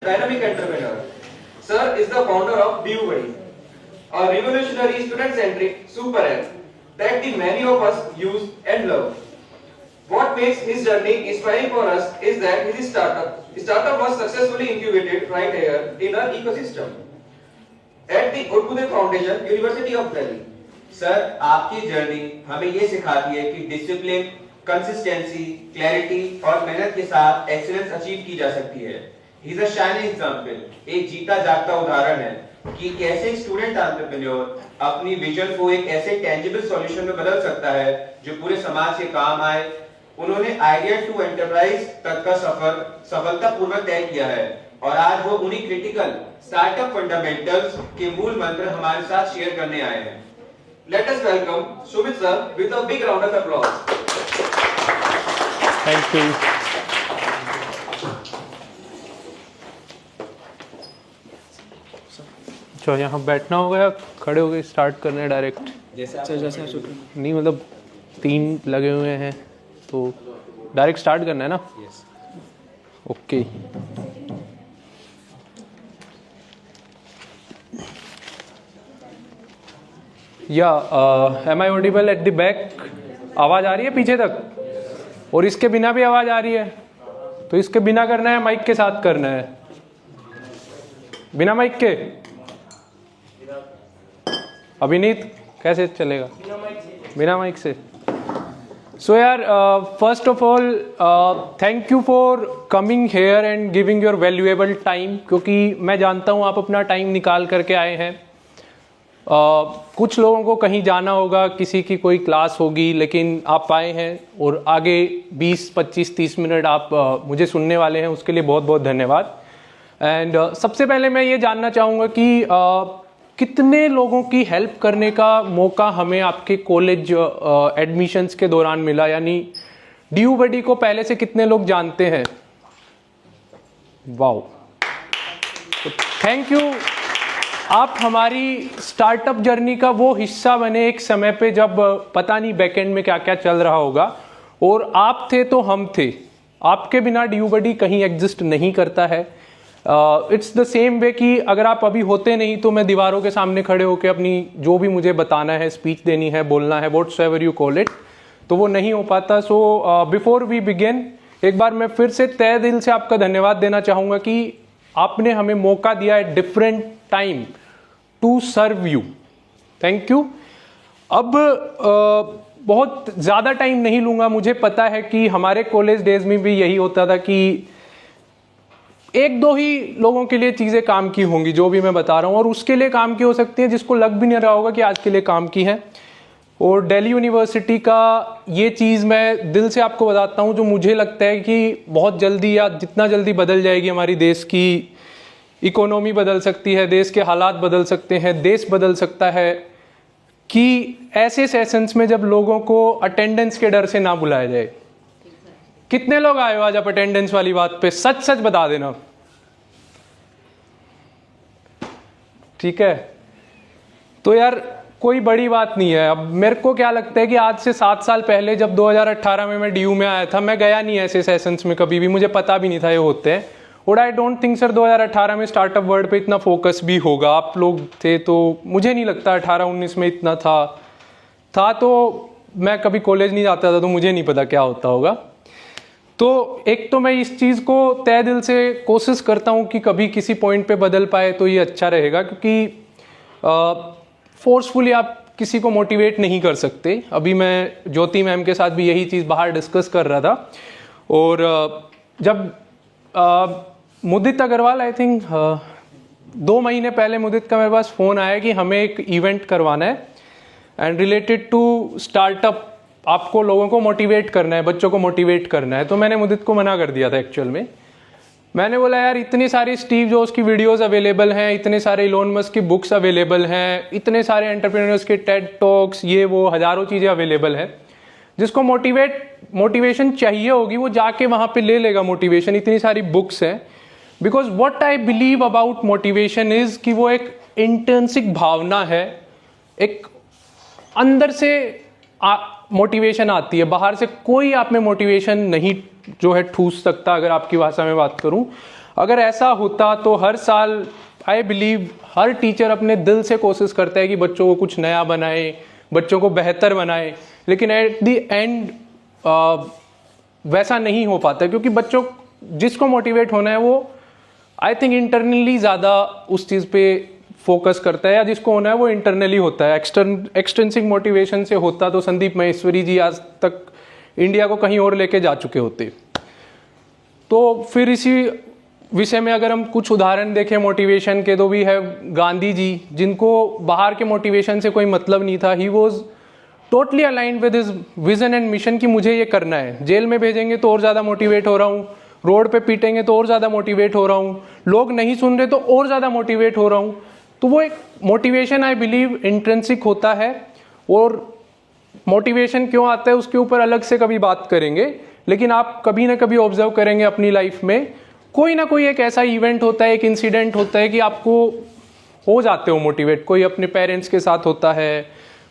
dynamic entrepreneur. Sir is the founder of DuBuddy, a revolutionary student-centric super app that the many of us use and love. What makes his journey inspiring for us is that his startup was successfully incubated right here in our ecosystem at the Urbude Foundation, University of Delhi. Sir, आपकी journey हमें ये सिखाती है कि discipline, consistency, clarity और मेहनत के साथ एक्सीलेंस अचीव की जा सकती है। He is a shining example, एक जीता जागता उदाहरण है कि कैसे स्टूडेंट एंटरप्रेन्योर अपनी विजन को एक ऐसे टेंजिबल सॉल्यूशन में बदल सकता है जो पूरे समाज के काम आए। उन्होंने आइडिया टू एंटरप्राइज तक का सफर सफलतापूर्वक तय किया है और आज वो उन्हीं क्रिटिकल स्टार्टअप फंडामेंटल्स के मूल मंत्र हमारे साथ शेयर करने आए हैं। Let us welcome Sumit sir with a big round of applause. Thank you. अच्छा, यहाँ बैठना होगा या खड़े हो गए स्टार्ट करने हैं डायरेक्ट? जैसे नहीं, मतलब 3 लगे हुए हैं तो डायरेक्ट स्टार्ट करना है ना? यस। ओके। या am I audible at the back? आवाज़ आ रही है पीछे तक? और इसके बिना भी आवाज़ आ रही है? तो इसके बिना करना है, माइक के साथ करना है? बिना माइक के? अभिनीत कैसे चलेगा? बिना माइक से। सो यार, first of all thank you for coming here and giving your valuable time, क्योंकि मैं जानता हूँ आप अपना टाइम निकाल करके आए हैं। कुछ लोगों को कहीं जाना होगा, किसी की कोई क्लास होगी, लेकिन आप आए हैं और आगे 20, 25, 30 मिनट आप मुझे सुनने वाले हैं, उसके लिए बहुत बहुत धन्यवाद। एंड सबसे पहले मैं ये जानना चाहूँगा कि कितने लोगों की हेल्प करने का मौका हमें आपके कॉलेज एडमिशन्स के दौरान मिला, यानी DuBuddy को पहले से कितने लोग जानते हैं? Wow, thank you. आप हमारी स्टार्टअप जर्नी का वो हिस्सा बने एक समय पे जब पता नहीं बैकएंड में क्या क्या चल रहा होगा, और आप थे तो हम थे। आपके बिना DuBuddy कहीं एग्जिस्ट नहीं करता है। इट्स द सेम वे कि अगर आप अभी होते नहीं तो मैं दीवारों के सामने खड़े होकर अपनी जो भी मुझे बताना है, स्पीच देनी है, बोलना है, व्हाट्सएवर यू कॉल इट, तो वो नहीं हो पाता। सो बिफोर वी बिगिन, एक बार मैं फिर से तहे दिल से आपका धन्यवाद देना चाहूँगा कि आपने हमें मौका दिया है different time to serve you. Thank you. अब बहुत ज़्यादा टाइम नहीं लूँगा। मुझे पता है कि हमारे कॉलेज डेज में भी यही होता था कि 1-2 ही लोगों के लिए चीज़ें काम की होंगी जो भी मैं बता रहा हूँ, और उसके लिए काम की हो सकती है जिसको लग भी नहीं रहा होगा कि आज के लिए काम की है। और दिल्ली यूनिवर्सिटी का ये चीज़ मैं दिल से आपको बताता हूँ, जो मुझे लगता है कि बहुत जल्दी या जितना जल्दी बदल जाएगी हमारी देश की इकोनॉमी, बदल सकती है, देश के हालात बदल सकते हैं, देश बदल सकता है, कि ऐसे सेशंस में जब लोगों को अटेंडेंस के डर से ना बुलाया जाए। कितने लोग आए हो आज आप अटेंडेंस वाली बात पे? सच सच बता देना, ठीक है? तो यार कोई बड़ी बात नहीं है। अब मेरे को क्या लगता है कि आज से 7 साल पहले जब 2018 में मैं DU में आया था, मैं गया नहीं ऐसे सेशंस में कभी भी, मुझे पता भी नहीं था ये होते हैं। और आई डोंट थिंक सर 2018 में स्टार्टअप वर्ल्ड पे इतना फोकस भी होगा। आप लोग थे तो मुझे नहीं लगता 18-19 में इतना था तो मैं कभी कॉलेज नहीं जाता था, तो मुझे नहीं पता क्या होता होगा। तो एक तो मैं इस चीज़ को तहे दिल से कोशिश करता हूँ कि कभी किसी पॉइंट पे बदल पाए तो ये अच्छा रहेगा, क्योंकि फोर्सफुली आप किसी को मोटिवेट नहीं कर सकते। अभी मैं ज्योति मैम के साथ भी यही चीज़ बाहर डिस्कस कर रहा था, और जब मुदित अग्रवाल, आई थिंक 2 महीने पहले मुदित का मेरे पास फ़ोन आया कि हमें एक इवेंट करवाना है एंड रिलेटेड टू स्टार्टअप, आपको लोगों को मोटिवेट करना है, बच्चों को मोटिवेट करना है। तो मैंने मुदित को मना कर दिया था एक्चुअल में। मैंने बोला यार इतनी सारी स्टीव जॉब्स की वीडियोस अवेलेबल हैं, इतने सारे इलोन मस्क की बुक्स अवेलेबल हैं, इतने सारे एंटरप्रेन्योर्स के टेड टॉक्स, ये वो हज़ारों चीज़ें अवेलेबल हैं। जिसको मोटिवेशन चाहिए होगी वो जाके वहाँ पे ले लेगा मोटिवेशन, इतनी सारी बुक्स हैं। Because what I believe about motivation is कि वो एक इंट्रिंसिक भावना है, एक अंदर से मोटिवेशन आती है, बाहर से कोई आप में मोटिवेशन नहीं जो है ठूस सकता। अगर आपकी भाषा में बात करूं, अगर ऐसा होता तो हर साल आई बिलीव हर टीचर अपने दिल से कोशिश करता है कि बच्चों को कुछ नया बनाए, बच्चों को बेहतर बनाए, लेकिन एट द एंड वैसा नहीं हो पाता, क्योंकि बच्चों जिसको मोटिवेट होना है वो आई थिंक इंटरनली ज़्यादा उस चीज़ पे फोकस करता है, या जिसको होना है वो इंटरनली होता है। एक्सटेंसिव मोटिवेशन से होता तो संदीप महेश्वरी जी आज तक इंडिया को कहीं और लेके जा चुके होते। तो फिर इसी विषय में अगर हम कुछ उदाहरण देखें मोटिवेशन के, तो भी है गांधी जी, जिनको बाहर के मोटिवेशन से कोई मतलब नहीं था। He was totally aligned with his vision and mission कि मुझे ये करना है। जेल में भेजेंगे तो और ज़्यादा मोटिवेट हो रहा हूँ, रोड पे पीटेंगे तो और ज़्यादा मोटिवेट हो रहा हूँ, लोग नहीं सुन रहे तो और ज़्यादा मोटिवेट हो रहा हूँ। तो वो एक मोटिवेशन आई बिलीव इंट्रिंसिक होता है, और मोटिवेशन क्यों आता है उसके ऊपर अलग से कभी बात करेंगे। लेकिन आप कभी ना कभी ऑब्जर्व करेंगे अपनी लाइफ में कोई ना कोई एक ऐसा इवेंट होता है, एक इंसिडेंट होता है कि आपको हो जाते हो मोटिवेट। कोई अपने पेरेंट्स के साथ होता है,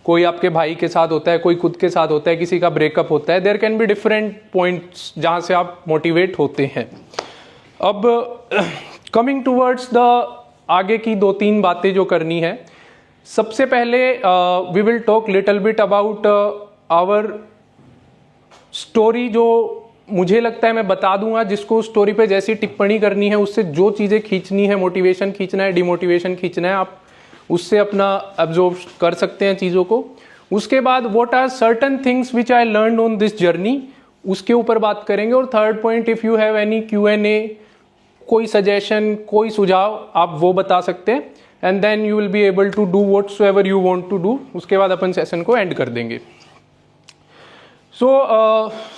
कोई आपके भाई के साथ होता है, कोई खुद के साथ होता है, किसी का ब्रेकअप होता है। There can be different points जहाँ से आप मोटिवेट होते हैं। अब कमिंग टूवर्ड्स द आगे की 2-3 बातें जो करनी है, सबसे पहले we will talk little bit about our story. जो मुझे लगता है मैं बता दूंगा, जिसको स्टोरी पे जैसी टिप्पणी करनी है, उससे जो चीज़ें खींचनी है, मोटिवेशन खींचना है, डिमोटिवेशन खींचना है, आप उससे अपना एब्जॉर्ब कर सकते हैं चीज़ों को। उसके बाद what are certain things which I learned on this journey, उसके ऊपर बात करेंगे। और third point, if you have any Q&A, कोई सजेशन, कोई सुझाव, आप वो बता सकते हैं। And then you will be able to do whatsoever you want to do. उसके बाद अपन सेशन को एंड कर देंगे। So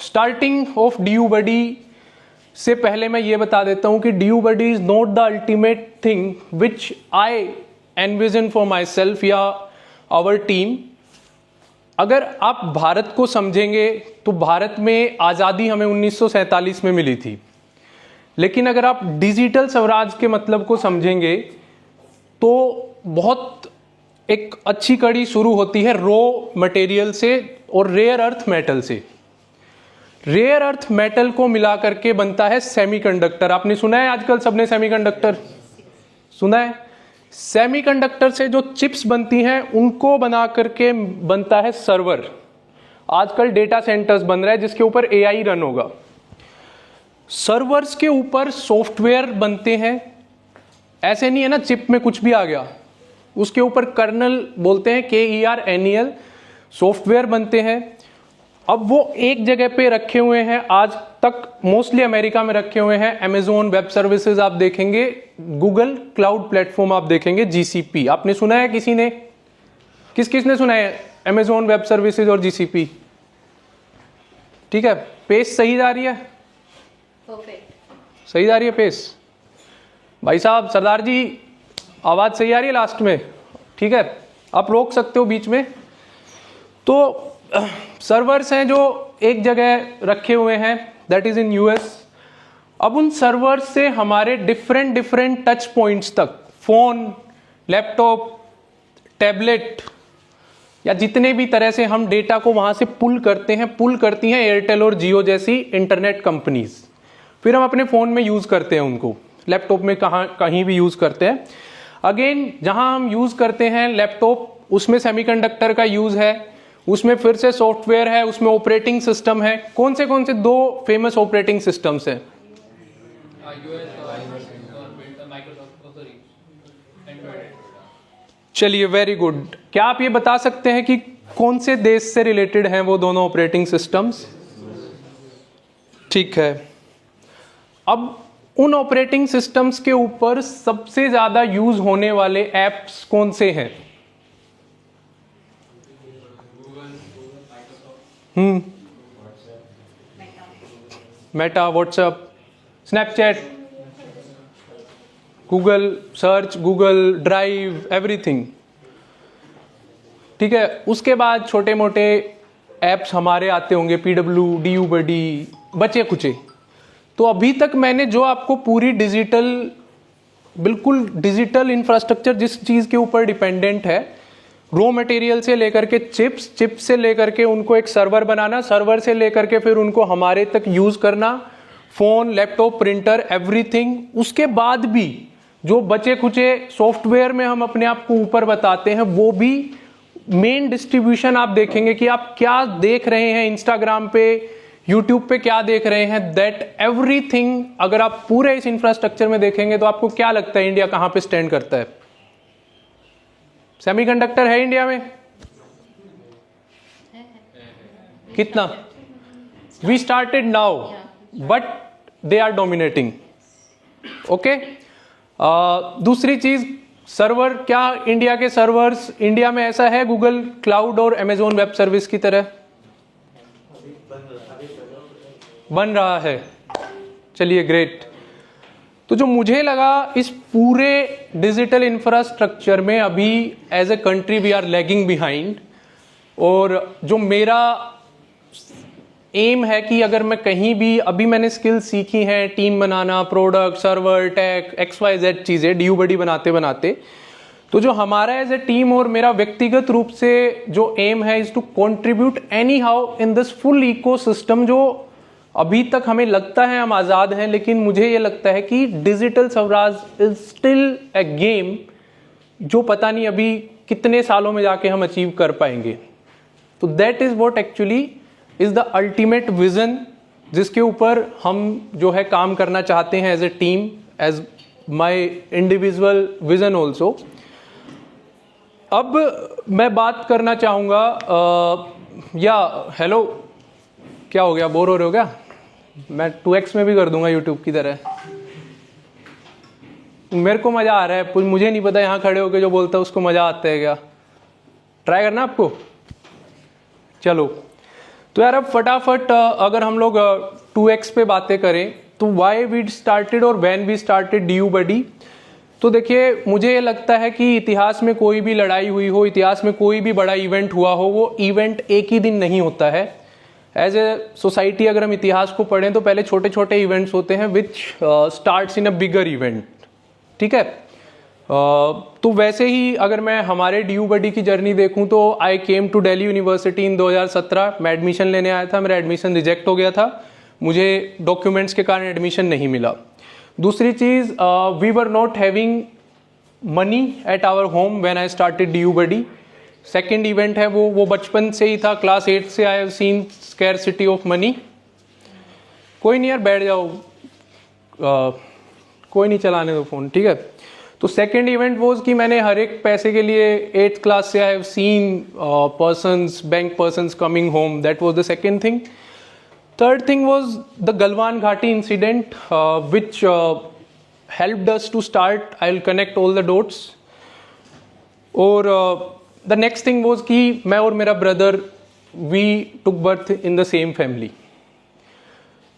starting of DU Buddy से पहले मैं ये बता देता हूँ कि DU Buddy is not the ultimate thing which I envision for my self या आवर टीम। अगर आप भारत को समझेंगे तो भारत में आज़ादी हमें 1947 में मिली थी, लेकिन अगर आप डिजिटल स्वराज के मतलब को समझेंगे तो बहुत एक अच्छी कड़ी शुरू होती है रॉ मटेरियल से और रेयर अर्थ मेटल से। रेयर अर्थ मेटल को मिला करके बनता है सेमीकंडक्टर। आपने सुना है आजकल सबने सेमीकंडक्टर सुना है? सेमीकंडक्टर से जो चिप्स बनती हैं उनको बना करके बनता है सर्वर। आजकल डेटा सेंटर्स बन रहा है जिसके ऊपर AI रन होगा। सर्वर्स के ऊपर सॉफ्टवेयर बनते हैं। ऐसे नहीं है ना चिप में कुछ भी आ गया, उसके ऊपर कर्नल बोलते हैं, KERNEL, सॉफ्टवेयर बनते हैं। अब वो एक जगह पे रखे हुए हैं, आज तक मोस्टली अमेरिका में रखे हुए हैं। अमेजोन वेब सर्विसेज आप देखेंगे, गूगल क्लाउड प्लेटफॉर्म आप देखेंगे, GCP। आपने सुना है? किसी ने, किसने सुना है अमेजोन वेब सर्विसेज और GCP? ठीक है, पेस सही जा रही है? परफेक्ट, सही जा रही है पेस? भाई साहब, सरदार जी, आवाज सही आ रही है लास्ट में? ठीक है, आप रोक सकते हो बीच में। तो सर्वर्स हैं जो एक जगह रखे हुए हैं, दैट इज इन US। अब उन सर्वर से हमारे डिफरेंट टच पॉइंट्स तक, फोन, लैपटॉप, टैबलेट या जितने भी तरह से हम डेटा को वहां से पुल करती हैं एयरटेल और जियो जैसी इंटरनेट कंपनीज। फिर हम अपने फोन में यूज करते हैं उनको, लैपटॉप में कहीं भी यूज करते हैं। अगेन जहां हम यूज करते हैं लैपटॉप, उसमें सेमीकंडक्टर का यूज है, उसमें फिर से सॉफ्टवेयर है, उसमें ऑपरेटिंग सिस्टम है। कौन से 2 फेमस ऑपरेटिंग सिस्टम्स हैं? चलिए, वेरी गुड। क्या आप ये बता सकते हैं कि कौन से देश से रिलेटेड हैं वो दोनों ऑपरेटिंग सिस्टम्स? ठीक है। अब उन ऑपरेटिंग सिस्टम्स के ऊपर सबसे ज्यादा यूज होने वाले एप्स कौन से हैं? Meta, WhatsApp, Snapchat, Google search, Google drive, everything. ठीक है, उसके बाद छोटे मोटे एप्स हमारे आते होंगे, PW, DU Buddy, बचे कुचे। तो अभी तक मैंने जो आपको पूरी बिल्कुल डिजिटल इंफ्रास्ट्रक्चर जिस चीज़ के ऊपर डिपेंडेंट है, रॉ मटेरियल से लेकर के चिप्स से लेकर के उनको एक सर्वर बनाना, सर्वर से लेकर के फिर उनको हमारे तक यूज़ करना, फ़ोन, लैपटॉप, प्रिंटर, एवरीथिंग। उसके बाद भी जो बचे कुचे सॉफ्टवेयर में हम अपने आप को ऊपर बताते हैं, वो भी मेन डिस्ट्रीब्यूशन आप देखेंगे कि आप क्या देख रहे हैं इंस्टाग्राम पे, यूट्यूब पे क्या देख रहे हैं, दैट एवरीथिंग अगर आप पूरे इस इंफ्रास्ट्रक्चर में देखेंगे तो आपको क्या लगता है इंडिया कहां पे स्टैंड करता है? सेमीकंडक्टर है इंडिया में कितना? We started now but they are dominating. Okay, दूसरी चीज सर्वर, क्या इंडिया के सर्वर्स इंडिया में ऐसा है गूगल क्लाउड और अमेजोन वेब सर्विस की तरह? बन रहा है, चलिए ग्रेट। तो जो मुझे लगा इस पूरे डिजिटल इंफ्रास्ट्रक्चर में अभी as a country we are lagging behind, और जो मेरा एम है कि अगर मैं कहीं भी, अभी मैंने स्किल सीखी हैं, टीम बनाना, प्रोडक्ट, सर्वर, टेक, XYZ चीज़ें DU बडी बनाते बनाते, तो जो हमारा एज ए टीम और मेरा व्यक्तिगत रूप से जो एम है is to contribute anyhow in this full ecosystem. जो अभी तक हमें लगता है हम आज़ाद हैं, लेकिन मुझे ये लगता है कि digital Swaraj is still a game जो पता नहीं अभी कितने सालों में जाके हम अचीव कर पाएंगे। तो that is what actually is the ultimate vision जिसके ऊपर हम जो है काम करना चाहते हैं as a team, as my individual vision also. अब मैं बात करना चाहूँगा या हेलो, क्या हो गया, बोर हो रहे हो क्या? मैं 2x में भी कर दूंगा यूट्यूब की तरह। मेरे को मजा आ रहा है, मुझे नहीं पता यहाँ खड़े होके जो बोलता है उसको मजा आता है क्या? ट्राई करना आपको? चलो, तो यार अब फटाफट अगर हम लोग 2x पे बातें करें तो वाई वी स्टार्टेड और व्हेन वी स्टार्टेड DU बडी। तो देखिए, मुझे ये लगता है कि इतिहास में कोई भी लड़ाई हुई हो, इतिहास में कोई भी बड़ा इवेंट हुआ हो, वो इवेंट एक ही दिन नहीं होता है। एज ए सोसाइटी अगर हम इतिहास को पढ़ें तो पहले छोटे छोटे इवेंट्स होते हैं विच starts in a bigger event, ठीक है। तो वैसे ही अगर मैं हमारे DU बडी की जर्नी देखूं तो आई केम टू दिल्ली यूनिवर्सिटी इन 2017। मैं एडमिशन लेने आया था, मेरा एडमिशन रिजेक्ट हो गया था, मुझे डॉक्यूमेंट्स के कारण एडमिशन नहीं मिला। दूसरी चीज़, we were not having money at our home when I started DU buddy. Second event है वो बचपन से ही था, क्लास 8 से I have seen scarcity of money. कोई नहीं यार, बैठ जाओ, कोई नहीं, चलाने दो फोन, ठीक है। तो सेकेंड इवेंट वॉज कि मैंने हर एक पैसे के लिए 8th क्लास से I have seen persons, bank persons coming home, that was the second thing. Third thing was the Galwan घाटी incident which helped us to start. I'll connect all the dots. और the next thing was कि मैं और मेरा brother we took birth in the same family.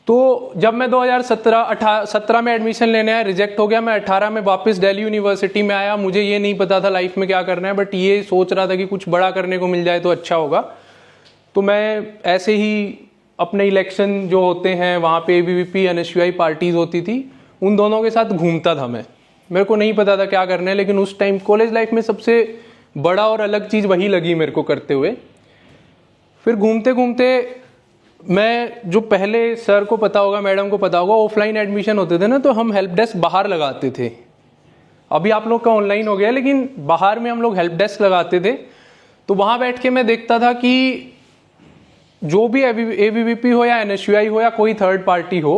तो जब मैं 2017 में एडमिशन लेने आया, रिजेक्ट हो गया। मैं 18 में वापस दिल्ली यूनिवर्सिटी में आया। मुझे ये नहीं पता था लाइफ में क्या करना है, बट ये सोच रहा था कि कुछ बड़ा करने को मिल जाए तो अच्छा होगा। तो मैं ऐसे ही अपने इलेक्शन जो होते हैं वहाँ पे ABVP NSUI पार्टीज होती थी, उन दोनों के साथ घूमता था मैं। मेरे को नहीं पता था क्या करना है, लेकिन उस टाइम कॉलेज लाइफ में सबसे बड़ा और अलग चीज़ वही लगी मेरे को करते हुए। फिर घूमते घूमते मैं, जो पहले सर को पता होगा, मैडम को पता होगा, ऑफलाइन एडमिशन होते थे ना, तो हम हेल्प डेस्क बाहर लगाते थे। अभी आप लोग का ऑनलाइन हो गया, लेकिन बाहर में हम लोग हेल्प डेस्क लगाते थे। तो वहाँ बैठ के मैं देखता था कि जो भी ABVP हो या NSUI हो या कोई थर्ड पार्टी हो,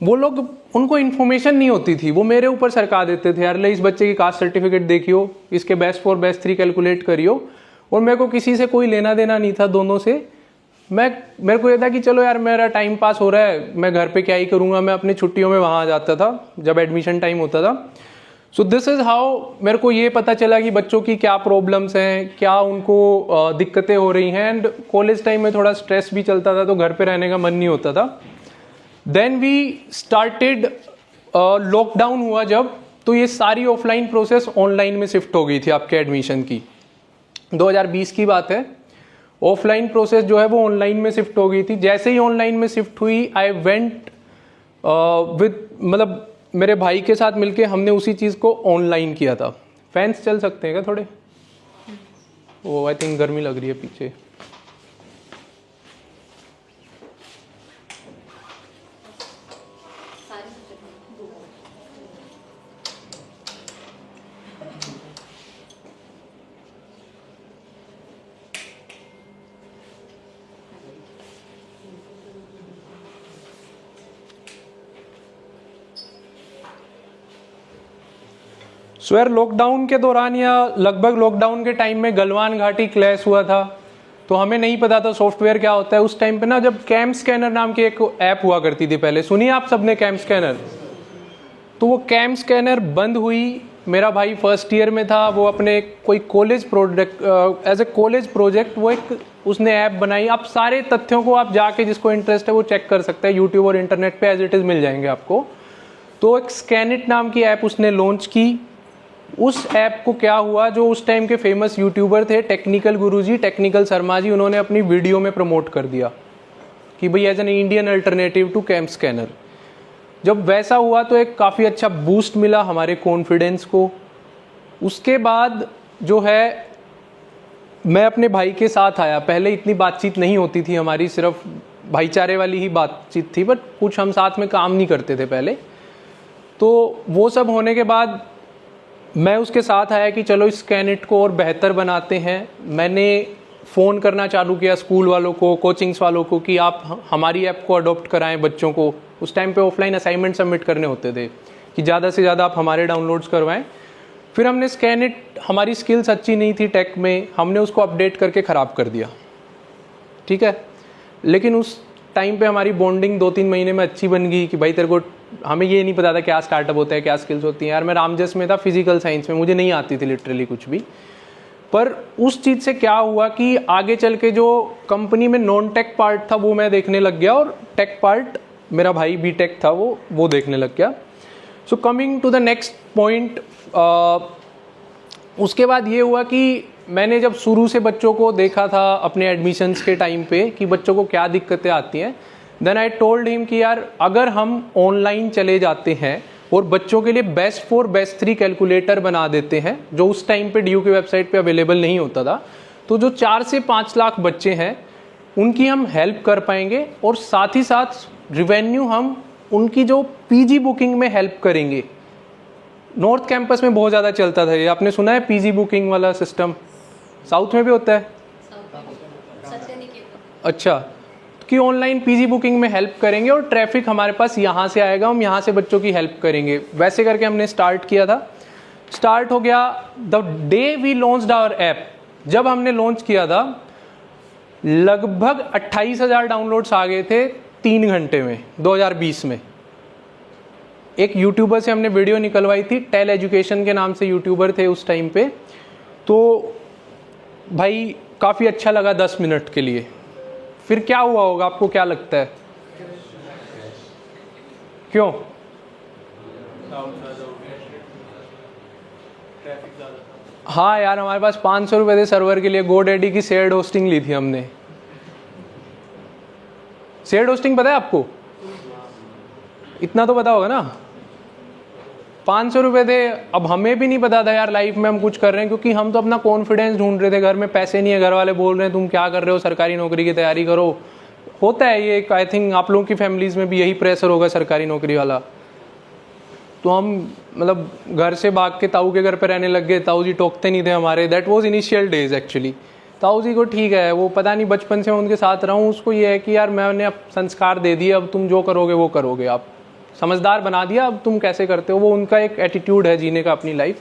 वो लोग, उनको इन्फॉर्मेशन नहीं होती थी, वो मेरे ऊपर सरका देते थे, यार ले इस बच्चे की कास्ट सर्टिफिकेट देखियो, इसके बेस्ट 4 बेस्ट 3 कैलकुलेट करियो। और मेरे को किसी से कोई लेना देना नहीं था दोनों से। मेरे को ये था कि चलो यार मेरा टाइम पास हो रहा है, मैं घर पे क्या ही करूँगा। मैं अपनी छुट्टियों में वहाँ आ जाता था जब एडमिशन टाइम होता था। सो दिस इज़ हाउ मेरे को ये पता चला कि बच्चों की क्या प्रॉब्लम्स हैं, क्या उनको दिक्कतें हो रही हैं। एंड कॉलेज टाइम में थोड़ा स्ट्रेस भी चलता था, तो घर पे रहने का मन नहीं होता था। देन वी स्टार्टेड, लॉकडाउन हुआ जब, तो ये सारी ऑफलाइन प्रोसेस ऑनलाइन में शिफ्ट हो गई थी आपके एडमिशन की। 2020 की बात है। ऑफलाइन प्रोसेस जो है वो ऑनलाइन में शिफ्ट हो गई थी। जैसे ही ऑनलाइन में शिफ्ट हुई, आई वेंट विद, मतलब मेरे भाई के साथ मिलके हमने उसी चीज़ को ऑनलाइन किया था। फैंस चल सकते हैं क्या थोड़े? वो आई थिंक गर्मी लग रही है पीछे। सो यार लॉकडाउन के दौरान या लगभग लॉकडाउन के टाइम में गलवान घाटी क्लैश हुआ था, तो हमें नहीं पता था सॉफ्टवेयर क्या होता है। उस टाइम पे ना जब कैम स्कैनर नाम की एक ऐप हुआ करती थी, पहले सुनिए आप सबने कैम स्कैनर, तो वो कैम स्कैनर बंद हुई। मेरा भाई फर्स्ट ईयर में था, वो अपने कोई college project as a college project वो एक उसने ऐप बनाई। आप सारे तथ्यों को आप जाके जिसको इंटरेस्ट है वो चेक कर सकते हैं, यूट्यूब और इंटरनेट पे एज इट इज़ मिल जाएंगे आपको। तो एक स्कैनिट नाम की ऐप उसने लॉन्च की। उस ऐप को क्या हुआ, जो उस टाइम के फेमस यूट्यूबर थे टेक्निकल गुरुजी, टेक्निकल शर्मा जी, उन्होंने अपनी वीडियो में प्रमोट कर दिया कि भाई as an Indian alternative to CamScanner. जब वैसा हुआ तो एक काफ़ी अच्छा बूस्ट मिला हमारे कॉन्फिडेंस को। उसके बाद जो है मैं अपने भाई के साथ आया। पहले इतनी बातचीत नहीं होती थी हमारी, सिर्फ भाईचारे वाली ही बातचीत थी, बट कुछ हम साथ में काम नहीं करते थे पहले। तो वो सब होने के बाद मैं उसके साथ आया कि चलो इस स्कैनिट को और बेहतर बनाते हैं। मैंने फ़ोन करना चालू किया स्कूल वालों को, कोचिंग्स वालों को कि आप हमारी ऐप को अडॉप्ट कराएं बच्चों को। उस टाइम पे ऑफलाइन असाइनमेंट सबमिट करने होते थे कि ज़्यादा से ज़्यादा आप हमारे डाउनलोड्स करवाएं। फिर हमने स्कैनिट, हमारी स्किल्स अच्छी नहीं थी टेक में, हमने उसको अपडेट करके ख़राब कर दिया, ठीक है। लेकिन उस टाइम पे हमारी बॉन्डिंग 2-3 महीने में अच्छी बन गई कि भाई तेरे को, हमें ये नहीं पता था क्या स्टार्टअप होता है, क्या स्किल्स होती हैं। यार मैं रामजस में था फिजिकल साइंस में, मुझे नहीं आती थी लिटरली कुछ भी। पर उस चीज़ से क्या हुआ कि आगे चल के जो कंपनी में नॉन टेक पार्ट था वो मैं देखने लग गया, और टेक पार्ट मेरा भाई बीटेक था वो देखने लग गया। So coming to the next point, उसके बाद ये हुआ कि मैंने जब शुरू से बच्चों को देखा था अपने एडमिशन्स के टाइम पे कि बच्चों को क्या दिक्कतें आती हैं, देन आई टोल्ड हिम कि यार अगर हम ऑनलाइन चले जाते हैं और बच्चों के लिए बेस्ट 4 बेस्ट 3 कैलकुलेटर बना देते हैं, जो उस टाइम पे डीयू की वेबसाइट पे अवेलेबल नहीं होता था, तो जो 4 से 5 लाख बच्चे हैं उनकी हम हेल्प कर पाएंगे, और साथ ही साथ रिवेन्यू हम उनकी जो पीजी बुकिंग में हेल्प करेंगे। नॉर्थ कैंपस में बहुत ज़्यादा चलता था ये, आपने सुना है पीजी बुकिंग वाला सिस्टम? साउथ में भी होता है? अच्छा, कि ऑनलाइन पीजी बुकिंग में हेल्प करेंगे और ट्रैफिक हमारे पास यहाँ से आएगा, हम यहाँ से बच्चों की हेल्प करेंगे। वैसे करके हमने स्टार्ट किया था। स्टार्ट हो गया the day we launched our app. जब हमने लॉन्च किया था लगभग 28,000 डाउनलोड्स आ गए थे 3 घंटे में, 2020 में। एक यूट्यूबर से हमने वीडियो निकलवाई थी, टेल एजुकेशन के नाम से यूट्यूबर थे उस टाइम पे। तो भाई काफ़ी अच्छा लगा 10 मिनट के लिए। फिर क्या हुआ होगा, आपको क्या लगता है? क्यों? हाँ यार, हमारे पास 500 रुपये थे सर्वर के लिए। GoDaddy की शेयर्ड होस्टिंग ली थी हमने। शेयर्ड होस्टिंग पता है आपको? इतना तो पता होगा ना। 500 रुपये थे। अब हमें भी नहीं पता था यार लाइफ में हम कुछ कर रहे हैं, क्योंकि हम तो अपना कॉन्फिडेंस ढूंढ रहे थे। घर में पैसे नहीं है, घर वाले बोल रहे हैं तुम क्या कर रहे हो, सरकारी नौकरी की तैयारी करो। होता है ये, आई थिंक आप लोगों की फैमिलीज में भी यही प्रेशर होगा सरकारी नौकरी वाला। तो हम मतलब घर से भाग के ताऊ के घर पे रहने लग गए। ताऊ जी टोकते नहीं थे हमारे। That was initial days actually. ताऊ जी को ठीक है, वो पता नहीं बचपन से मैं उनके साथ रहा हूँ, उसको ये है कि यार मैंने अब संस्कार दे दिए, अब तुम जो करोगे वो करोगे, आप समझदार बना दिया, अब तुम कैसे करते हो। वो उनका एक एटीट्यूड है जीने का अपनी लाइफ।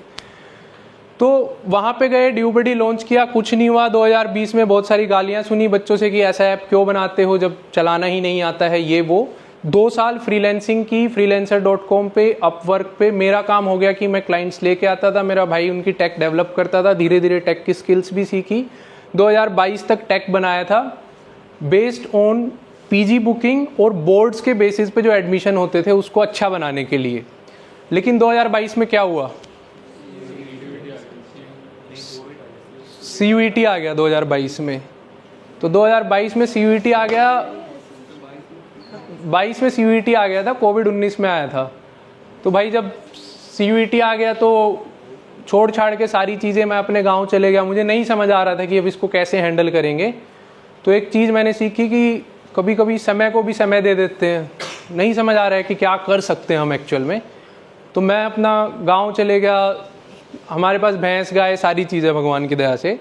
तो वहाँ पे गए, ड्यूबडी लॉन्च किया, कुछ नहीं हुआ। 2020 में बहुत सारी गालियाँ सुनी बच्चों से कि ऐसा ऐप क्यों बनाते हो जब चलाना ही नहीं आता है, ये वो। 2 साल फ्रीलैंसिंग की, freelancer.com पे, अपवर्क पे। मेरा काम हो गया कि मैं क्लाइंट्स लेके आता था, मेरा भाई उनकी टेक डेवलप करता था। धीरे धीरे टेक की स्किल्स भी सीखी। 2022 तक टेक बनाया था बेस्ड ऑन पीजी बुकिंग और बोर्ड्स के बेसिस पे जो एडमिशन होते थे उसको अच्छा बनाने के लिए। लेकिन 2022 में क्या हुआ, CUET आ गया 2022 में। तो 2022 में CUET आ गया, 22 में CUET आ गया था, कोविड-19 में आया था। तो भाई जब CUET आ गया तो छोड़ छाड़ के सारी चीज़ें मैं अपने गांव चले गया। मुझे नहीं समझ आ रहा था कि अब इसको कैसे हैंडल करेंगे। तो एक चीज़ मैंने सीखी कि कभी कभी समय को भी समय दे देते हैं। नहीं समझ आ रहा है कि क्या कर सकते हैं हम एक्चुअल में। तो मैं अपना गांव चले गया। हमारे पास भैंस गाय सारी चीज़ें भगवान की दया से।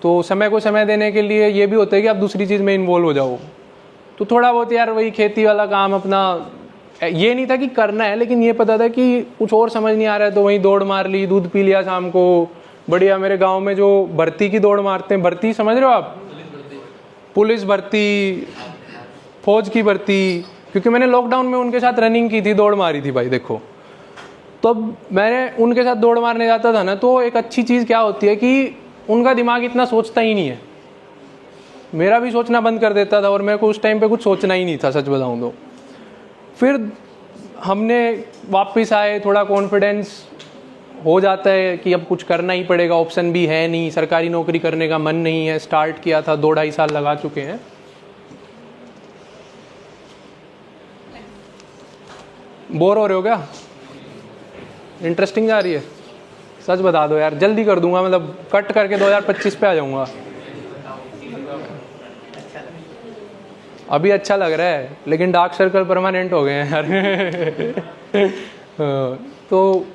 तो समय को समय देने के लिए ये भी होता है कि आप दूसरी चीज़ में इन्वॉल्व हो जाओ। तो थोड़ा बहुत यार वही खेती वाला काम अपना ये नहीं था कि करना है, लेकिन ये पता था कि कुछ और समझ नहीं आ रहा है, तो वहीं दौड़ मार ली, दूध पी लिया शाम को बढ़िया। मेरे गांव में जो भर्ती की दौड़ मारते हैं, भर्ती समझ रहे हो आप, पुलिस भर्ती, फौज की भर्ती, क्योंकि मैंने लॉकडाउन में उनके साथ रनिंग की थी, दौड़ मारी थी भाई देखो। तो अब मैंने उनके साथ दौड़ मारने जाता था ना, तो एक अच्छी चीज़ क्या होती है कि उनका दिमाग इतना सोचता ही नहीं है, मेरा भी सोचना बंद कर देता था, और मेरे को उस टाइम पे कुछ सोचना ही नहीं था सच बताऊं तो। फिर हमने वापस आए, थोड़ा कॉन्फिडेंस हो जाता है कि अब कुछ करना ही पड़ेगा, ऑप्शन भी है नहीं, सरकारी नौकरी करने का मन नहीं है। स्टार्ट किया था, 2-2.5 साल लगा चुके हैं। बोर हो रहे हो क्या? इंटरेस्टिंग जा रही है? सच बता दो यार, जल्दी कर दूंगा, मतलब कट करके 2025 पे आ जाऊंगा। अभी अच्छा लग रहा है, लेकिन डार्क सर्कल परमानेंट हो गए हैं यार। तो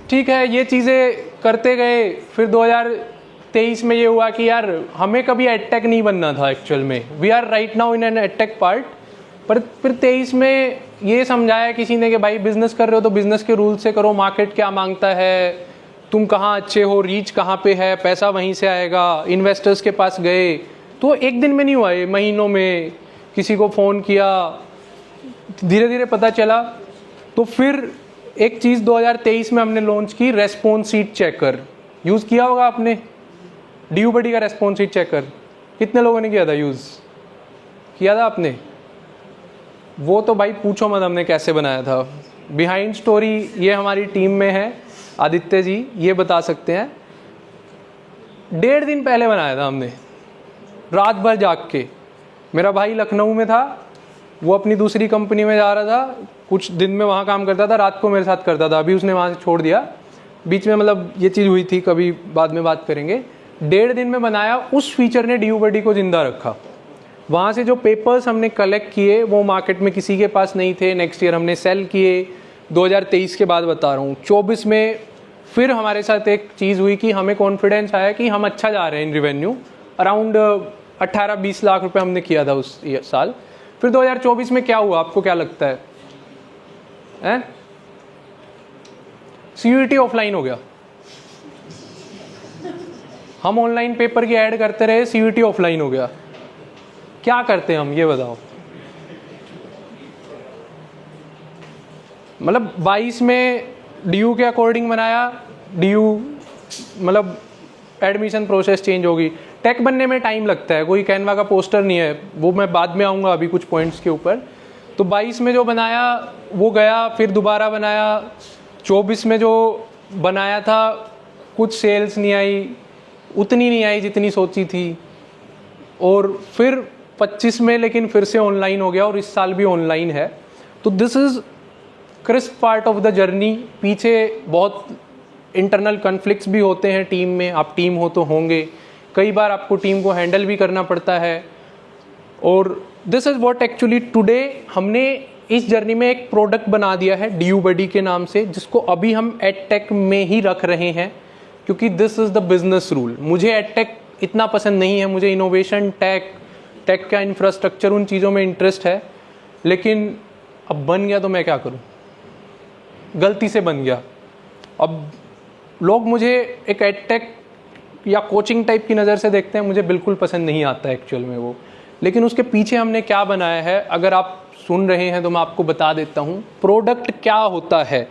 ठीक है, ये चीज़ें करते गए। फिर 2023 में ये हुआ कि यार हमें कभी एडटेक नहीं बनना था एक्चुअल में, we are right now in an edtech part. पर फिर 23 में ये समझाया किसी ने कि भाई बिजनेस कर रहे हो तो बिजनेस के रूल से करो, मार्केट क्या मांगता है, तुम कहाँ अच्छे हो, रीच कहाँ पे है, पैसा वहीं से आएगा। इन्वेस्टर्स के पास गए तो एक दिन में नहीं हुआ, ये महीनों में किसी को फ़ोन किया, धीरे धीरे पता चला। तो फिर एक चीज़ 2023 में हमने लॉन्च की, रेस्पॉन्स शीट चेकर। यूज़ किया होगा आपने DU बडी का रेस्पॉन्स शीट चेकर? कितने लोगों ने किया था? यूज़ किया था आपने? वो तो भाई पूछो मत हमने कैसे बनाया था। बिहाइंड स्टोरी ये हमारी टीम में है, आदित्य जी ये बता सकते हैं। 1.5 दिन पहले बनाया था हमने, रात भर जाग के। मेरा भाई लखनऊ में था, वो अपनी दूसरी कंपनी में जा रहा था, कुछ दिन में वहाँ काम करता था, रात को मेरे साथ करता था। अभी उसने वहाँ से छोड़ दिया, बीच में मतलब ये चीज़ हुई थी, कभी बाद में बात करेंगे। 1.5 दिन में बनाया, उस फीचर ने DU बडी को ज़िंदा रखा। वहाँ से जो पेपर्स हमने कलेक्ट किए वो मार्केट में किसी के पास नहीं थे। नेक्स्ट ईयर हमने सेल किए, 2023 के बाद बता रहा हूँ। 24 में फिर हमारे साथ एक चीज़ हुई कि हमें कॉन्फिडेंस आया कि हम अच्छा जा रहे हैं इन रिवेन्यू। अराउंड 18-20 लाख रुपए हमने किया था उस साल। फिर 2024 में क्या हुआ, आपको क्या लगता है? CUET ऑफलाइन हो गया। हम ऑनलाइन पेपर की ऐड करते रहे, CUET ऑफलाइन हो गया। क्या करते हैं हम, ये बताओ। मतलब 22 में DU के अकॉर्डिंग बनाया, DU मतलब एडमिशन प्रोसेस चेंज होगी। टेक बनने में टाइम लगता है, कोई कैनवा का पोस्टर नहीं है, वो मैं बाद में आऊँगा अभी कुछ पॉइंट्स के ऊपर। तो 22 में जो बनाया वो गया, फिर दोबारा बनाया। 24 में जो बनाया था कुछ सेल्स नहीं आई, उतनी नहीं आई जितनी सोची थी। और फिर 25 में लेकिन फिर से ऑनलाइन हो गया, और इस साल भी ऑनलाइन है। तो this is crisp part of the journey. पीछे बहुत इंटरनल कन्फ्लिक्ट्स भी होते हैं टीम में, आप टीम हो तो होंगे, कई बार आपको टीम को हैंडल भी करना पड़ता है। और this is what actually today हमने इस जर्नी में एक प्रोडक्ट बना दिया है DU बडी के नाम से, जिसको अभी हम एडटेक में ही रख रहे हैं, क्योंकि this is the business rule. मुझे एडटेक इतना पसंद नहीं है, मुझे इनोवेशन, टेक का इंफ्रास्ट्रक्चर, उन चीज़ों में इंटरेस्ट है। लेकिन अब बन गया तो मैं क्या करूं, गलती से बन गया। अब लोग मुझे एक एडटेक या कोचिंग टाइप की नज़र से देखते हैं, मुझे बिल्कुल पसंद नहीं आता एक्चुअल में वो। लेकिन उसके पीछे हमने क्या बनाया है, अगर आप सुन रहे हैं तो मैं आपको बता देता हूँ। प्रोडक्ट क्या होता है,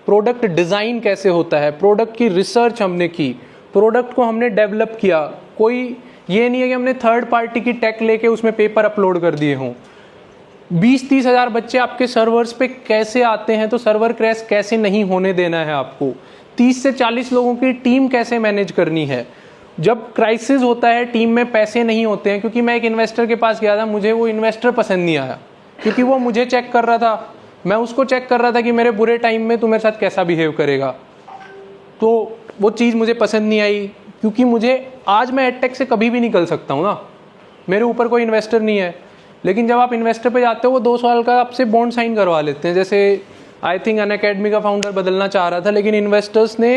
प्रोडक्ट डिज़ाइन कैसे होता है, प्रोडक्ट की रिसर्च हमने की, प्रोडक्ट को हमने डेवलप किया। कोई ये नहीं है कि हमने थर्ड पार्टी की टेक लेके उसमें पेपर अपलोड कर दिए हों। 20-30 हज़ार बच्चे आपके सर्वर्स पे कैसे आते हैं, तो सर्वर क्रैश कैसे नहीं होने देना है आपको। 30 से 40 लोगों की टीम कैसे मैनेज करनी है। जब क्राइसिस होता है, टीम में पैसे नहीं होते हैं, क्योंकि मैं एक इन्वेस्टर के पास गया था, मुझे वो इन्वेस्टर पसंद नहीं आया, क्योंकि वो मुझे चेक कर रहा था, मैं उसको चेक कर रहा था कि मेरे बुरे टाइम में तू मेरे साथ कैसा बिहेव करेगा। तो वो चीज़ मुझे पसंद नहीं आई, क्योंकि मुझे आज मैं एडटेक से कभी भी निकल सकता हूँ ना, मेरे ऊपर कोई इन्वेस्टर नहीं है। लेकिन जब आप इन्वेस्टर पे जाते हो, वो 2 साल का आपसे बॉन्ड साइन करवा लेते हैं। जैसे आई थिंक अनअकैडमी का फाउंडर बदलना चाह रहा था, लेकिन इन्वेस्टर्स ने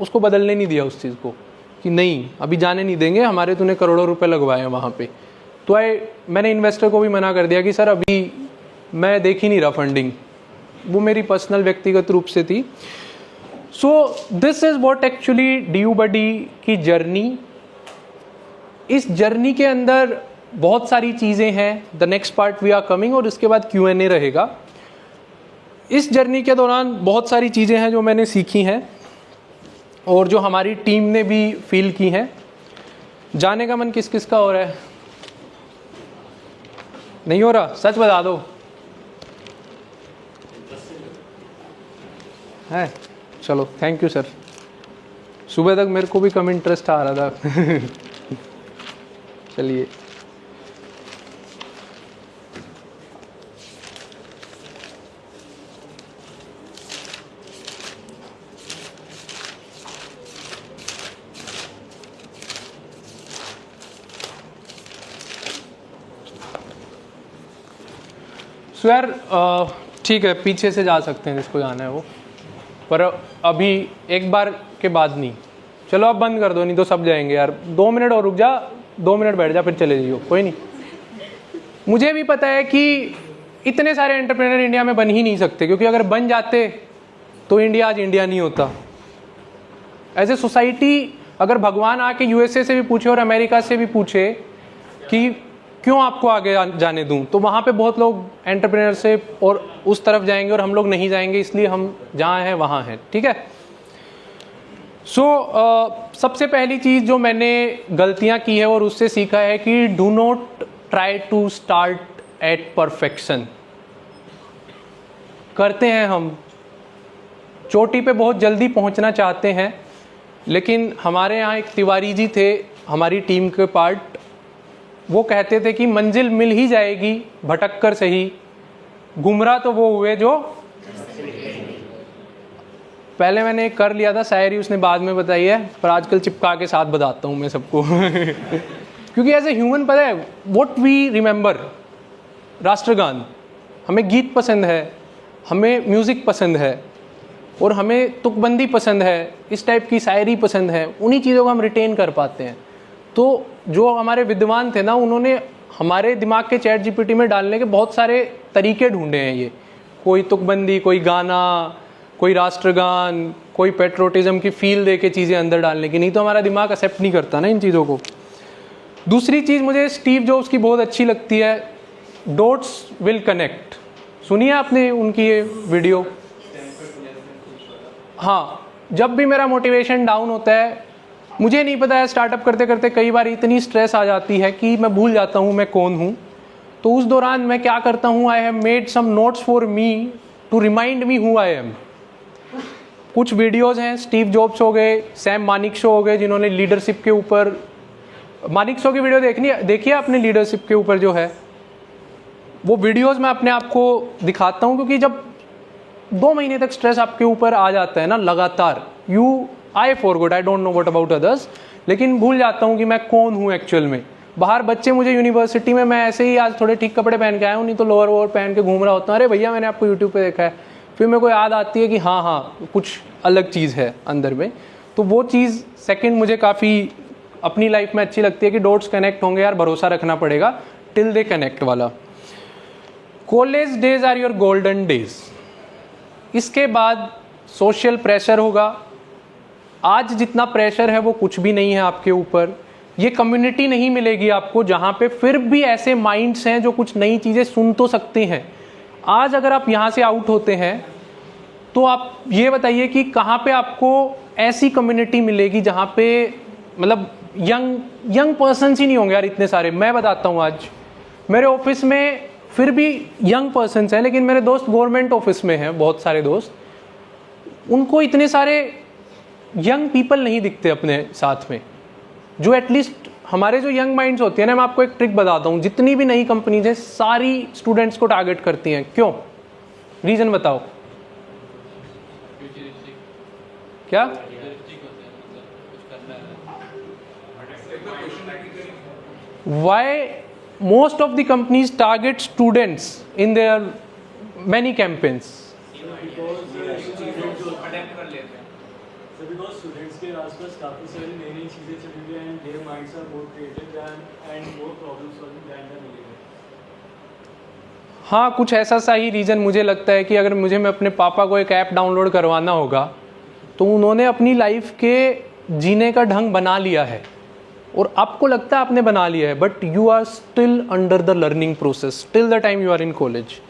उसको बदलने नहीं दिया उस चीज़ को, कि नहीं अभी जाने नहीं देंगे, हमारे तूने करोड़ों रुपए लगवाए हैं वहाँ पे। तो मैंने इन्वेस्टर को भी मना कर दिया कि सर अभी मैं देख ही नहीं रहा फंडिंग, वो मेरी पर्सनल व्यक्तिगत रूप से थी। So this is what actually DU buddy की जर्नी। इस जर्नी के अंदर बहुत सारी चीज़ें हैं। The next part we are coming, और इसके बाद Q&A रहेगा। इस जर्नी के दौरान बहुत सारी चीज़ें हैं जो मैंने सीखी हैं और जो हमारी टीम ने भी फील की हैं। जाने का मन किस किस का हो रहा है? नहीं हो रहा? सच बता दो। है? चलो, थैंक यू सर। सुबह तक मेरे को भी कम इंटरेस्ट आ रहा था। चलिए, सो यार ठीक है, पीछे से जा सकते हैं जिसको जाना है वो, पर अभी एक बार के बाद नहीं। चलो अब बंद कर दो, नहीं तो सब जाएंगे यार। 2 मिनट और रुक जा, 2 मिनट बैठ जा, फिर चले जाइयो, कोई नहीं। मुझे भी पता है कि इतने सारे एंटरप्रेन्योर इंडिया में बन ही नहीं सकते, क्योंकि अगर बन जाते तो इंडिया आज इंडिया नहीं होता। एज ए सोसाइटी अगर भगवान आके यूएसए से भी पूछे और अमेरिका से भी पूछे कि क्यों आपको आगे जाने दूं, तो वहाँ पे बहुत लोग एंटरप्रेन्योरशिप और उस तरफ जाएंगे और हम लोग नहीं जाएंगे, इसलिए हम जहाँ हैं वहाँ हैं। ठीक है। सबसे पहली चीज़ जो मैंने गलतियाँ की है और उससे सीखा है कि do not try to start at perfection. करते हैं हम, चोटी पे बहुत जल्दी पहुँचना चाहते हैं, लेकिन हमारे यहाँ एक तिवारी जी थे, हमारी टीम के पार्ट, वो कहते थे कि मंजिल मिल ही जाएगी, भटक कर सही, गुमराह तो वो हुए जो। पहले मैंने कर लिया था शायरी, उसने बाद में बताई है, पर आजकल चिपका के साथ बताता हूँ मैं सबको। क्योंकि एज ए ह्यूमन पता है व्हाट वी रिमेंबर, राष्ट्रगान, हमें गीत पसंद है, हमें म्यूज़िक पसंद है, और हमें तुकबंदी पसंद है, इस टाइप की शायरी पसंद है। उन्हीं चीज़ों को हम रिटेन कर पाते हैं। तो जो हमारे विद्वान थे ना, उन्होंने हमारे दिमाग के चैट जीपीटी में डालने के बहुत सारे तरीके ढूंढे हैं। ये कोई तुकबंदी, कोई गाना, कोई राष्ट्रगान, कोई पेट्रोटिज्म की फील दे के चीज़ें अंदर डालने की, नहीं तो हमारा दिमाग एक्सेप्ट नहीं करता ना इन चीज़ों को। दूसरी चीज़ मुझे स्टीव जॉब्स की बहुत अच्छी लगती है, डॉट्स विल कनेक्ट। सुनिए आपने उनकी ये वीडियो? हाँ, जब भी मेरा मोटिवेशन डाउन होता है, मुझे नहीं पता है, स्टार्टअप करते करते कई बार इतनी स्ट्रेस आ जाती है कि मैं भूल जाता हूँ मैं कौन हूँ। तो उस दौरान मैं क्या करता हूँ, I have made some notes for me to remind me who I am. कुछ वीडियोज़ हैं, स्टीव जॉब्स हो गए, सैम मानिकशॉ हो गए, जिन्होंने लीडरशिप के ऊपर, मानिकशॉ की वीडियो देखिए आपने लीडरशिप के ऊपर जो है, वो वीडियोज़ मैं अपने आप को दिखाता हूँ। क्योंकि जब 2 महीने तक स्ट्रेस आपके ऊपर आ जाता है ना लगातार, I forgot, I don't know what about others, लेकिन भूल जाता हूँ कि मैं कौन हूँ एक्चुअल में। बाहर बच्चे मुझे यूनिवर्सिटी में, मैं ऐसे ही आज थोड़े ठीक कपड़े पहन के आया हूँ, नहीं तो लोअर वोअर पहन के घूम रहा होता हूँ, अरे भैया मैंने आपको यूट्यूब पे देखा है। फिर मेरे को याद आती है कि हाँ कुछ अलग चीज़ है अंदर में। तो वो चीज़ सेकेंड मुझे काफ़ी अपनी लाइफ में अच्छी लगती है कि डॉट्स कनेक्ट होंगे यार, भरोसा रखना पड़ेगा, टिल दे कनेक्ट वाला। College days are your golden days. इसके बाद सोशल प्रेशर होगा। आज जितना प्रेशर है वो कुछ भी नहीं है आपके ऊपर। ये कम्युनिटी नहीं मिलेगी आपको जहाँ पे फिर भी ऐसे माइंड्स हैं जो कुछ नई चीज़ें सुन तो सकते हैं। आज अगर आप यहाँ से आउट होते हैं तो आप ये बताइए कि कहाँ पे आपको ऐसी कम्युनिटी मिलेगी जहाँ पे मतलब यंग पर्सन्स ही नहीं होंगे यार इतने सारे। मैं बताता हूँ, आज मेरे ऑफिस में फिर भी यंग पर्सन्स हैं, लेकिन मेरे दोस्त गवर्नमेंट ऑफिस में हैं, बहुत सारे दोस्त, उनको इतने सारे यंग पीपल नहीं दिखते अपने साथ में, जो एटलीस्ट हमारे जो यंग माइंड्स होते हैं ना। मैं आपको एक ट्रिक बताता हूँ, जितनी भी नई कंपनीज हैं सारी स्टूडेंट्स को टारगेट करती हैं। क्यों? रीजन बताओ क्या? Why most of the companies target students in their many campaigns? Because students के आसपास काफ़ी सारी नई नई चीज़ें चली गई हैं, their minds are more creative and more problem solving than the millennials. हाँ, कुछ ऐसा सा ही रीज़न मुझे लगता है कि अगर मुझे मैं अपने पापा को एक ऐप डाउनलोड करवाना होगा तो उन्होंने अपनी लाइफ के जीने का ढंग बना लिया है और आपको लगता है आपने बना लिया है, but you are still under the learning process till the time you are in college.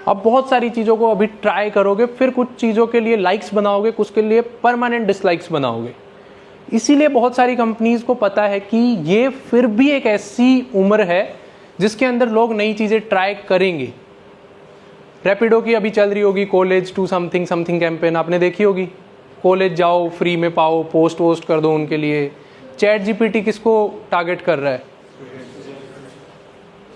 आप बहुत सारी चीज़ों को अभी ट्राई करोगे, फिर कुछ चीज़ों के लिए लाइक्स बनाओगे, कुछ के लिए परमानेंट डिसलाइक्स बनाओगे। इसीलिए बहुत सारी कंपनीज को पता है कि ये फिर भी एक ऐसी उम्र है जिसके अंदर लोग नई चीज़ें ट्राई करेंगे। रैपिडो की अभी चल रही होगी college to something something campaign, आपने देखी होगी। कॉलेज जाओ, फ्री में पाओ, पोस्ट वोस्ट कर दो उनके लिए। चैट जीपीटी किसको टारगेट कर रहा है?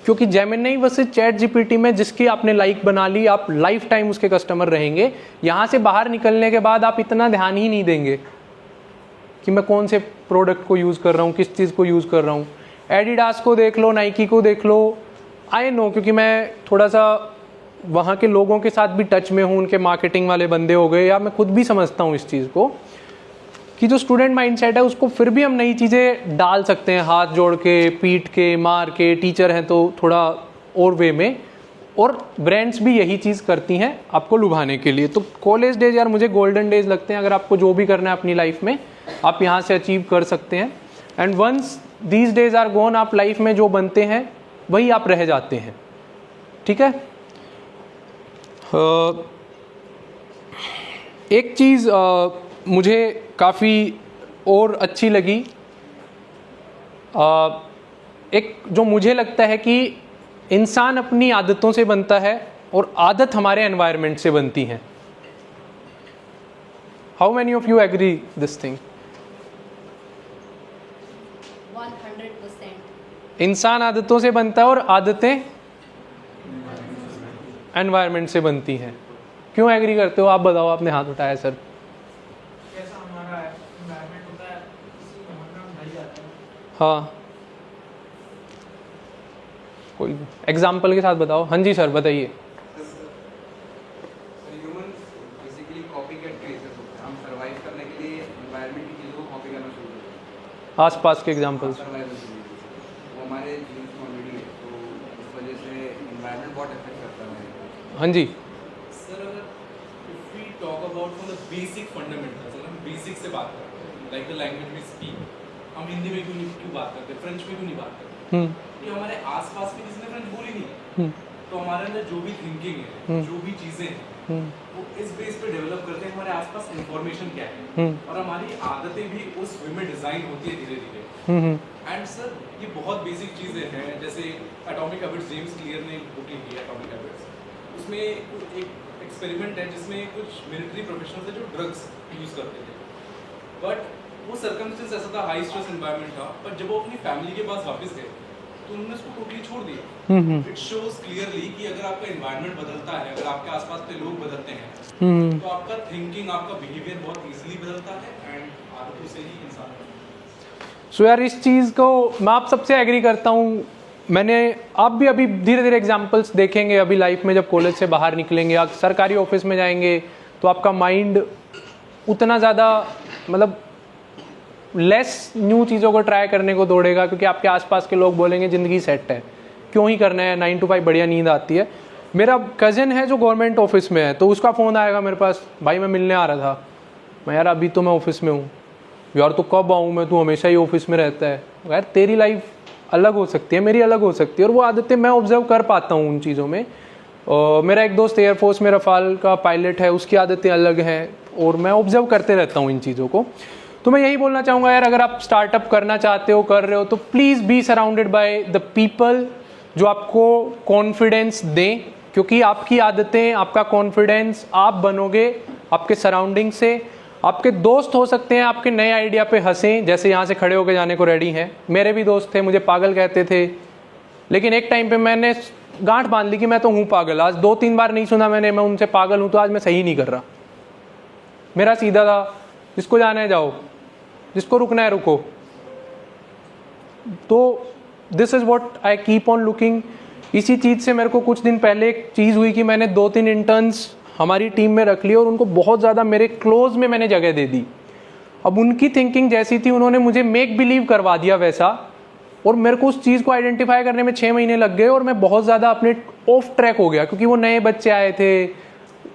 क्योंकि जेमिनी वर्सेस चैट जीपीटी में जिसकी आपने लाइक बना ली, आप लाइफ टाइम उसके कस्टमर रहेंगे। यहाँ से बाहर निकलने के बाद आप इतना ध्यान ही नहीं देंगे कि मैं कौन से प्रोडक्ट को यूज़ कर रहा हूँ, किस चीज़ को यूज़ कर रहा हूँ। एडिडास को देख लो, नाइकी को देख लो, आई नो, क्योंकि मैं थोड़ा सा वहाँ के लोगों के साथ भी टच में हूँ, उनके मार्केटिंग वाले बंदे हो गए, या मैं खुद भी समझता हूँ इस चीज़ को कि जो स्टूडेंट माइंडसेट है उसको फिर भी हम नई चीज़ें डाल सकते हैं, हाथ जोड़ के, पीट के, मार के। टीचर हैं तो थोड़ा और वे में, और ब्रांड्स भी यही चीज़ करती हैं आपको लुभाने के लिए। तो कॉलेज डेज यार मुझे गोल्डन डेज लगते हैं। अगर आपको जो भी करना है अपनी लाइफ में आप यहाँ से अचीव कर सकते हैं। And once these days are gone, आप लाइफ में जो बनते हैं वही आप रह जाते हैं। ठीक है। एक चीज़ मुझे काफ़ी और अच्छी लगी, एक जो मुझे लगता है कि इंसान अपनी आदतों से बनता है और आदत हमारे एनवायरनमेंट से बनती है। How many of you agree this thing? 100%। इंसान आदतों से बनता है और आदतें एनवायरनमेंट से बनती हैं। क्यों एग्री करते हो? आप बताओ, आपने हाथ उठाया सर। जैसा हमारा एनवायरनमेंट होता है उसी में हम ढल जाते हैं। हाँ, कोई एग्जाम्पल के साथ बताओ। हाँ जी सर, बताइए। Humans basically copycat creatures होते हैं। हम सर्वाइव करने के लिए एनवायरनमेंट की चीज़ों को कॉपी करना शुरू करते हैं। आसपास के एग्जाम्पल्स। सर्वाइवल के लिए वो हमारे जीन्स में ऑलरेडी है, तो इस वजह से एनवायरनमेंट बहुत इफेक्ट करता है। हाँ जी। सर, अगर if we talk about from the basic fundamentals, अगर हम बेसिक से बात करते हैं, like the language we speak, हम हिंदी में क्यों बात करते हैं, फ्रेंच में क्यों नहीं बात करते? ये हमारे आसपास में किसी ने फ्रेंच बोली नहीं, तो हमारे अंदर जो भी थिंकिंग है, जो भी चीजें हैं, वो इस बेस पे डेवलप करते हैं हमारे आसपास इंफॉर्मेशन क्या है, और हमारी आदतें भी उस वे में डिजाइन होती है धीरे धीरे। एंड सर, ये बहुत बेसिक चीजें हैं, जैसे एटॉमिक हैबिट्स, जेम्स क्लियर ने बुक लिखी है एटॉमिक हैबिट्स। उसमें एक एक्सपेरिमेंट है जिसमें कुछ मिलिट्री प्रोफेशनल्स है जो ड्रग्स यूज करते थे, बट वो सर्कमस्टेंस ऐसा था, हाई स्ट्रेस एनवायरनमेंट था, पर जब वो अपनी फैमिली के पास वापस गए तो उन्होंने उसको टोटली छोड़ दिया। इट शोज क्लियरली कि अगर आपका एनवायरनमेंट बदलता है, अगर आपके आसपास के लोग बदलते हैं, तो आपका थिंकिंग, आपका बिहेवियर बहुत इजीली बदलता है, एंड आदतों से ही इंसान। सो यार इस चीज़ को मैं आप सबसे एग्री करता हूँ। आप भी अभी धीरे धीरे एग्जांपल्स देखेंगे अभी लाइफ में, जब कॉलेज से बाहर निकलेंगे, आप सरकारी ऑफिस में जाएंगे तो आपका माइंड उतना ज़्यादा मतलब लेस न्यू चीज़ों को ट्राई करने को दौड़ेगा, क्योंकि आपके आसपास के लोग बोलेंगे ज़िंदगी सेट है, क्यों ही करना है, 9 to 5 बढ़िया नींद आती है। मेरा कज़न है जो गवर्नमेंट ऑफिस में है, तो उसका फ़ोन आएगा मेरे पास, भाई मैं मिलने आ रहा था। मैं यार अभी तो मैं ऑफिस में हूँ। यार तो कब आऊँ मैं, तू हमेशा ही ऑफिस में रहता है। यार तेरी लाइफ अलग हो सकती है, मेरी अलग हो सकती है, और वो आदतें मैं ऑब्जर्व कर पाता हूँ उन चीज़ों में। मेरा एक दोस्त एयरफोर्स में रफाल का पायलट है, उसकी आदतें अलग हैं, और मैं ऑब्जर्व करते रहता हूँ इन चीज़ों को। तो मैं यही बोलना चाहूँगा यार, अगर आप स्टार्टअप करना चाहते हो, कर रहे हो, तो please be surrounded by the people जो आपको कॉन्फिडेंस दें, क्योंकि आपकी आदतें, आपका कॉन्फिडेंस आप बनोगे आपके सराउंडिंग से। आपके दोस्त हो सकते हैं आपके नए आइडिया पे हंसें, जैसे यहाँ से खड़े होकर जाने को रेडी हैं। मेरे भी दोस्त थे, मुझे पागल कहते थे, लेकिन एक टाइम पे मैंने गांठ बांध ली कि मैं तो हूँ पागल। आज 2-3 बार नहीं सुना मैंने मैं उनसे पागल हूँ, तो आज मैं सही नहीं कर रहा। मेरा सीधा था, जिसको जाना है जाओ, जिसको रुकना है रुको। तो this is what I keep on looking. इसी चीज़ से मेरे को कुछ दिन पहले एक चीज़ हुई कि मैंने 2-3 इंटर्न्स हमारी टीम में रख लिए, और उनको बहुत ज़्यादा मेरे क्लोज में मैंने जगह दे दी। अब उनकी थिंकिंग जैसी थी, उन्होंने मुझे मेक बिलीव करवा दिया वैसा और मेरे को उस चीज़ को आइडेंटिफाई करने में 6 महीने लग गए और मैं बहुत ज़्यादा अपने ऑफ ट्रैक हो गया, क्योंकि वो नए बच्चे आए थे,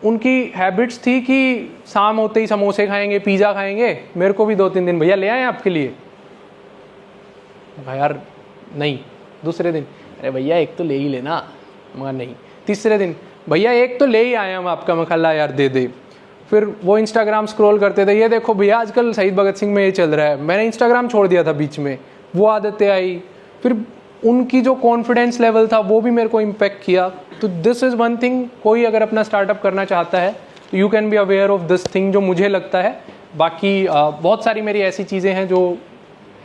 उनकी हैबिट्स थी कि शाम होते ही समोसे खाएंगे, पिज़्ज़ा खाएंगे। मेरे को भी 2-3 दिन भैया ले आए आपके लिए, यार नहीं। दूसरे दिन अरे भैया एक तो ले ही लेना, मगर नहीं। तीसरे दिन भैया एक तो ले ही आए हम आपका, मखल्ला यार दे दे। फिर वो इंस्टाग्राम स्क्रॉल करते थे, ये देखो भैया आजकल शहीद भगत सिंह में ये चल रहा है, मैंने इंस्टाग्राम छोड़ दिया था बीच में, वो आदतें आई। फिर उनकी जो कॉन्फिडेंस लेवल था वो भी मेरे को इम्पेक्ट किया। तो दिस इज़ वन थिंग, कोई अगर अपना स्टार्टअप करना चाहता है तो you can be aware of this thing, जो मुझे लगता है। बाकी बहुत सारी मेरी ऐसी चीज़ें हैं जो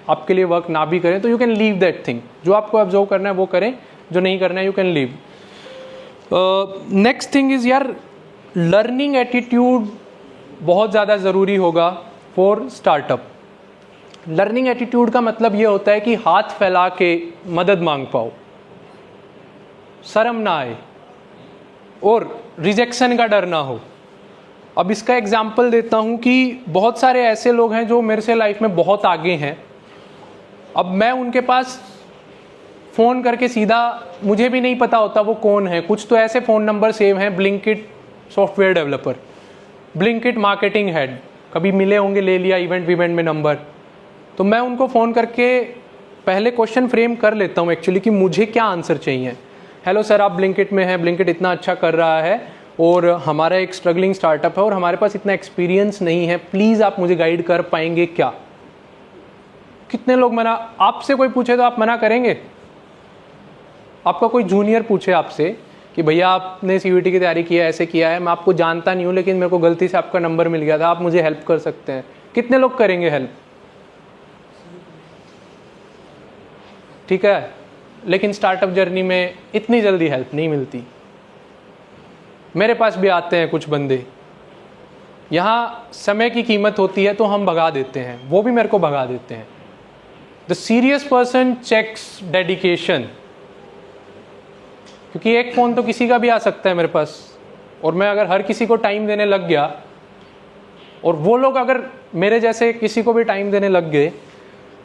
आपके लिए वर्क ना भी करें, तो you can leave that thing. जो आपको ऑब्जर्व करना है वो करें, जो नहीं करना है you can leave. Next thing is यार, लर्निंग एटीट्यूड बहुत ज़्यादा ज़रूरी होगा फॉर स्टार्टअप। लर्निंग एटीट्यूड का मतलब ये होता है कि हाथ फैला के मदद मांग पाओ, शर्म ना आए और रिजेक्शन का डर ना हो। अब इसका एग्जाम्पल देता हूँ कि बहुत सारे ऐसे लोग हैं जो मेरे से लाइफ में बहुत आगे हैं। अब मैं उनके पास फ़ोन करके सीधा, मुझे भी नहीं पता होता वो कौन है। कुछ तो ऐसे फ़ोन नंबर सेव हैं, Blinkit software developer, Blinkit marketing head, कभी मिले होंगे, ले लिया इवेंट में नंबर। तो मैं उनको फ़ोन करके पहले क्वेश्चन फ्रेम कर लेता हूँ एक्चुअली कि मुझे क्या आंसर चाहिए। हेलो सर, आप ब्लिंकिट में हैं, ब्लिंकिट इतना अच्छा कर रहा है और हमारा एक स्ट्रगलिंग स्टार्टअप है और हमारे पास इतना एक्सपीरियंस नहीं है, प्लीज़ आप मुझे गाइड कर पाएंगे क्या? कितने लोग मना, आपसे कोई पूछे तो आप मना करेंगे? आपका कोई जूनियर पूछे आपसे कि भैया आपने सीयूईटी की तैयारी की है, ऐसे किया है, मैं आपको जानता नहीं हूँ लेकिन मेरे को गलती से आपका नंबर मिल गया था, आप मुझे हेल्प कर सकते हैं, कितने लोग करेंगे हेल्प? ठीक है, लेकिन स्टार्टअप जर्नी में इतनी जल्दी हेल्प नहीं मिलती। मेरे पास भी आते हैं कुछ बंदे, यहाँ समय की कीमत होती है तो हम भगा देते हैं, वो भी मेरे को भगा देते हैं। The serious person checks dedication, क्योंकि एक फ़ोन तो किसी का भी आ सकता है मेरे पास, और मैं अगर हर किसी को टाइम देने लग गया और वो लोग अगर मेरे जैसे किसी को भी टाइम देने लग गए,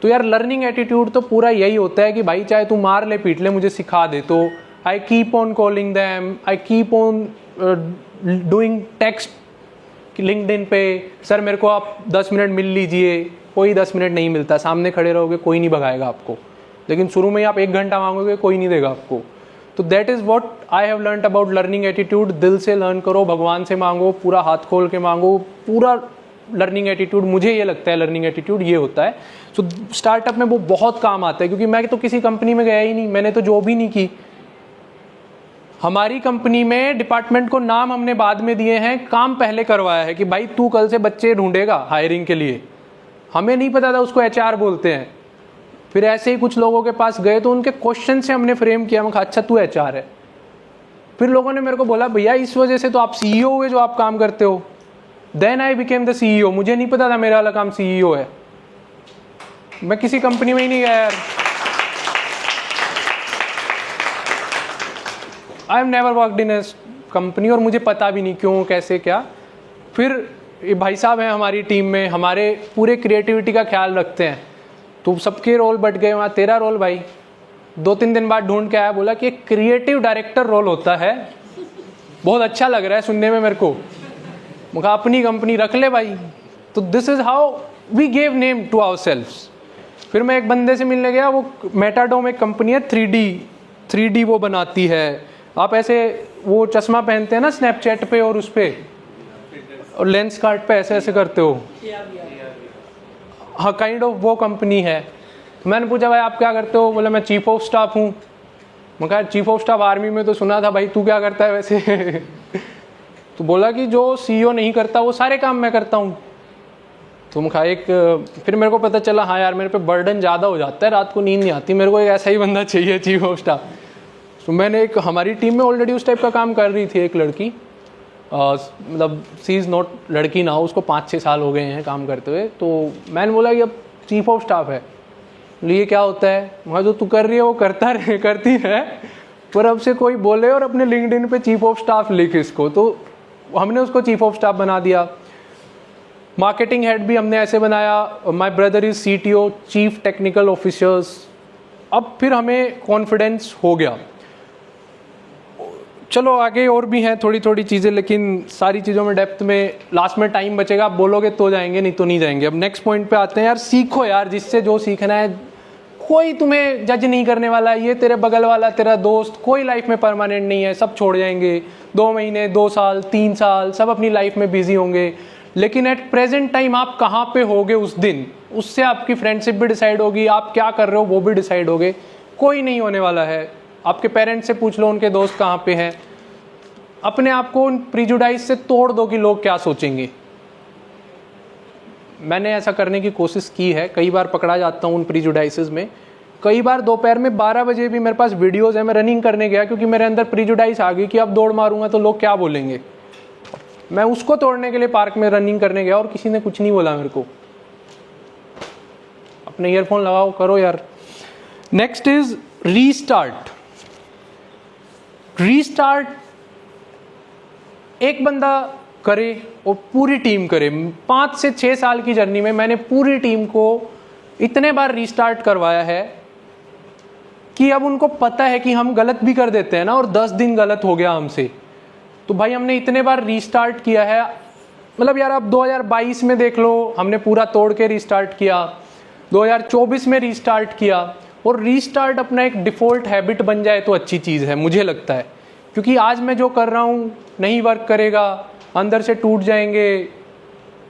तो यार लर्निंग एटीट्यूड तो पूरा यही होता है कि भाई चाहे तू मार ले पीट ले, मुझे सिखा दे। तो I keep on calling them, I keep on doing text LinkedIn पे, सर मेरे को आप 10 मिनट मिल लीजिए। कोई 10 मिनट नहीं मिलता, सामने खड़े रहोगे कोई नहीं भगाएगा आपको, लेकिन शुरू में ही आप 1 घंटा मांगोगे कोई नहीं देगा आपको। तो that is what I have learned about learning attitude. दिल से लर्न करो, भगवान से मांगो, पूरा हाथ खोल के मांगो, पूरा लर्निंग एटीट्यूड, मुझे ये लगता है लर्निंग एटीट्यूड ये होता है। सो स्टार्टअप में वो बहुत काम आता है, क्योंकि मैं तो किसी कंपनी में गया ही नहीं, मैंने तो जॉब ही नहीं की। हमारी कंपनी में डिपार्टमेंट को नाम हमने बाद में दिए हैं, काम पहले करवाया है कि भाई तू कल से बच्चे ढूंढेगा हायरिंग के लिए। हमें नहीं पता था उसको एचआर बोलते हैं। फिर ऐसे ही कुछ लोगों के पास गए तो उनके क्वेश्चन से हमने फ्रेम किया, मैं कहा अच्छा तू एचआर है। फिर लोगों ने मेरे को बोला भैया इस वजह से तो आप सीईओ हुए जो आप काम करते हो। Then I became the CEO. मुझे नहीं पता था मेरा वाला काम सीईओ है, मैं किसी कंपनी में ही नहीं गया यार। I am never worked in A company, और मुझे पता भी नहीं क्यों कैसे क्या। फिर ये भाई साहब हैं हमारी टीम में, हमारे पूरे क्रिएटिविटी का ख्याल रखते हैं, तो सबके रोल बट गए। वहाँ तेरा रोल भाई 2-3 दिन बाद ढूंढ के आया, बोला कि एक क्रिएटिव डायरेक्टर रोल होता है, बहुत अच्छा लग रहा है सुनने में मेरे को। मैं कहा अपनी कंपनी रख ले भाई। तो this is how we gave name to ourselves. फिर मैं एक बंदे से मिलने गया, वो मेटाडोम एक कंपनी है, 3D वो बनाती है। आप ऐसे वो चश्मा पहनते हैं ना स्नैपचैट पे और उस पर और लेंस कार्ट पे ऐसे ऐसे करते हो, हाँ काइंड ऑफ वो कंपनी है। तो मैंने पूछा भाई आप क्या करते हो? बोला मैं चीफ ऑफ स्टाफ हूँ। मैं कहा चीफ ऑफ स्टाफ आर्मी में तो सुना था भाई, तू क्या करता है वैसे? तो बोला कि जो सीईओ नहीं करता वो सारे काम मैं करता हूँ। तो मैं कहा फिर मेरे को पता चला हाँ यार मेरे पे बर्डन ज़्यादा हो जाता है, रात को नींद नहीं आती, मेरे को एक ऐसा ही बंदा चाहिए चीफ ऑफ स्टाफ। तो मैंने हमारी टीम में ऑलरेडी उस टाइप का काम कर रही थी एक लड़की, मतलब सी इज़ नॉट लड़की ना, उसको 5-6 साल हो गए हैं काम करते हुए। तो मैंने बोला कि अब चीफ ऑफ स्टाफ है, ये क्या होता है? वहाँ जो तू कर रही है वो करती है, पर अब से कोई बोले और अपने लिंक्डइन पे चीफ ऑफ स्टाफ लिख इसको। तो हमने उसको चीफ ऑफ स्टाफ बना दिया। मार्केटिंग हेड भी हमने ऐसे बनाया, my brother is CTO, chief technical officers. अब फिर हमें कॉन्फिडेंस हो गया। चलो आगे और भी हैं थोड़ी थोड़ी चीज़ें, लेकिन सारी चीज़ों में डेप्थ में लास्ट में टाइम बचेगा, आप बोलोगे तो जाएंगे, नहीं तो नहीं जाएंगे। अब नेक्स्ट पॉइंट पे आते हैं। यार सीखो यार, जिससे जो सीखना है। कोई तुम्हें जज नहीं करने वाला है, ये तेरे बगल वाला तेरा दोस्त कोई लाइफ में परमानेंट नहीं है, सब छोड़ जाएंगे, 2 महीने 2 साल 3 साल सब अपनी लाइफ में बिजी होंगे। लेकिन एट प्रेजेंट टाइम आप कहाँ पे होगे उस दिन, उससे आपकी फ्रेंडशिप भी डिसाइड होगी, आप क्या कर रहे हो वो भी डिसाइड होगे। कोई नहीं होने वाला है। आपके पेरेंट्स से पूछ लो उनके दोस्त कहाँ पे हैं। अपने आप को उन प्रीजुडाइज से तोड़ दो कि लोग क्या सोचेंगे। मैंने ऐसा करने की कोशिश की है, कई बार पकड़ा जाता हूँ उन प्रीजुडाइसेस में। कई बार दोपहर में 12 बजे भी मेरे पास वीडियोस है, मैं रनिंग करने गया क्योंकि मेरे अंदर प्रीजुडाइज आ गई कि अब दौड़ मारूंगा तो लोग क्या बोलेंगे। मैं उसको तोड़ने के लिए पार्क में रनिंग करने गया और किसी ने कुछ नहीं बोला मेरे को। अपने ईयरफोन लगाओ, करो यार। Next is restart. रीस्टार्ट एक बंदा करे और पूरी टीम करे। 5 से 6 साल की जर्नी में मैंने पूरी टीम को इतने बार रीस्टार्ट करवाया है कि अब उनको पता है कि हम गलत भी कर देते हैं ना, और 10 दिन गलत हो गया हमसे, तो भाई हमने इतने बार रीस्टार्ट किया है। मतलब यार अब 2022 में देख लो, हमने पूरा तोड़ के रीस्टार्ट किया, 2024 में रीस्टार्ट किया। और रीस्टार्ट अपना एक डिफ़ॉल्ट हैबिट बन जाए तो अच्छी चीज़ है, मुझे लगता है। क्योंकि आज मैं जो कर रहा हूँ नहीं वर्क करेगा, अंदर से टूट जाएंगे।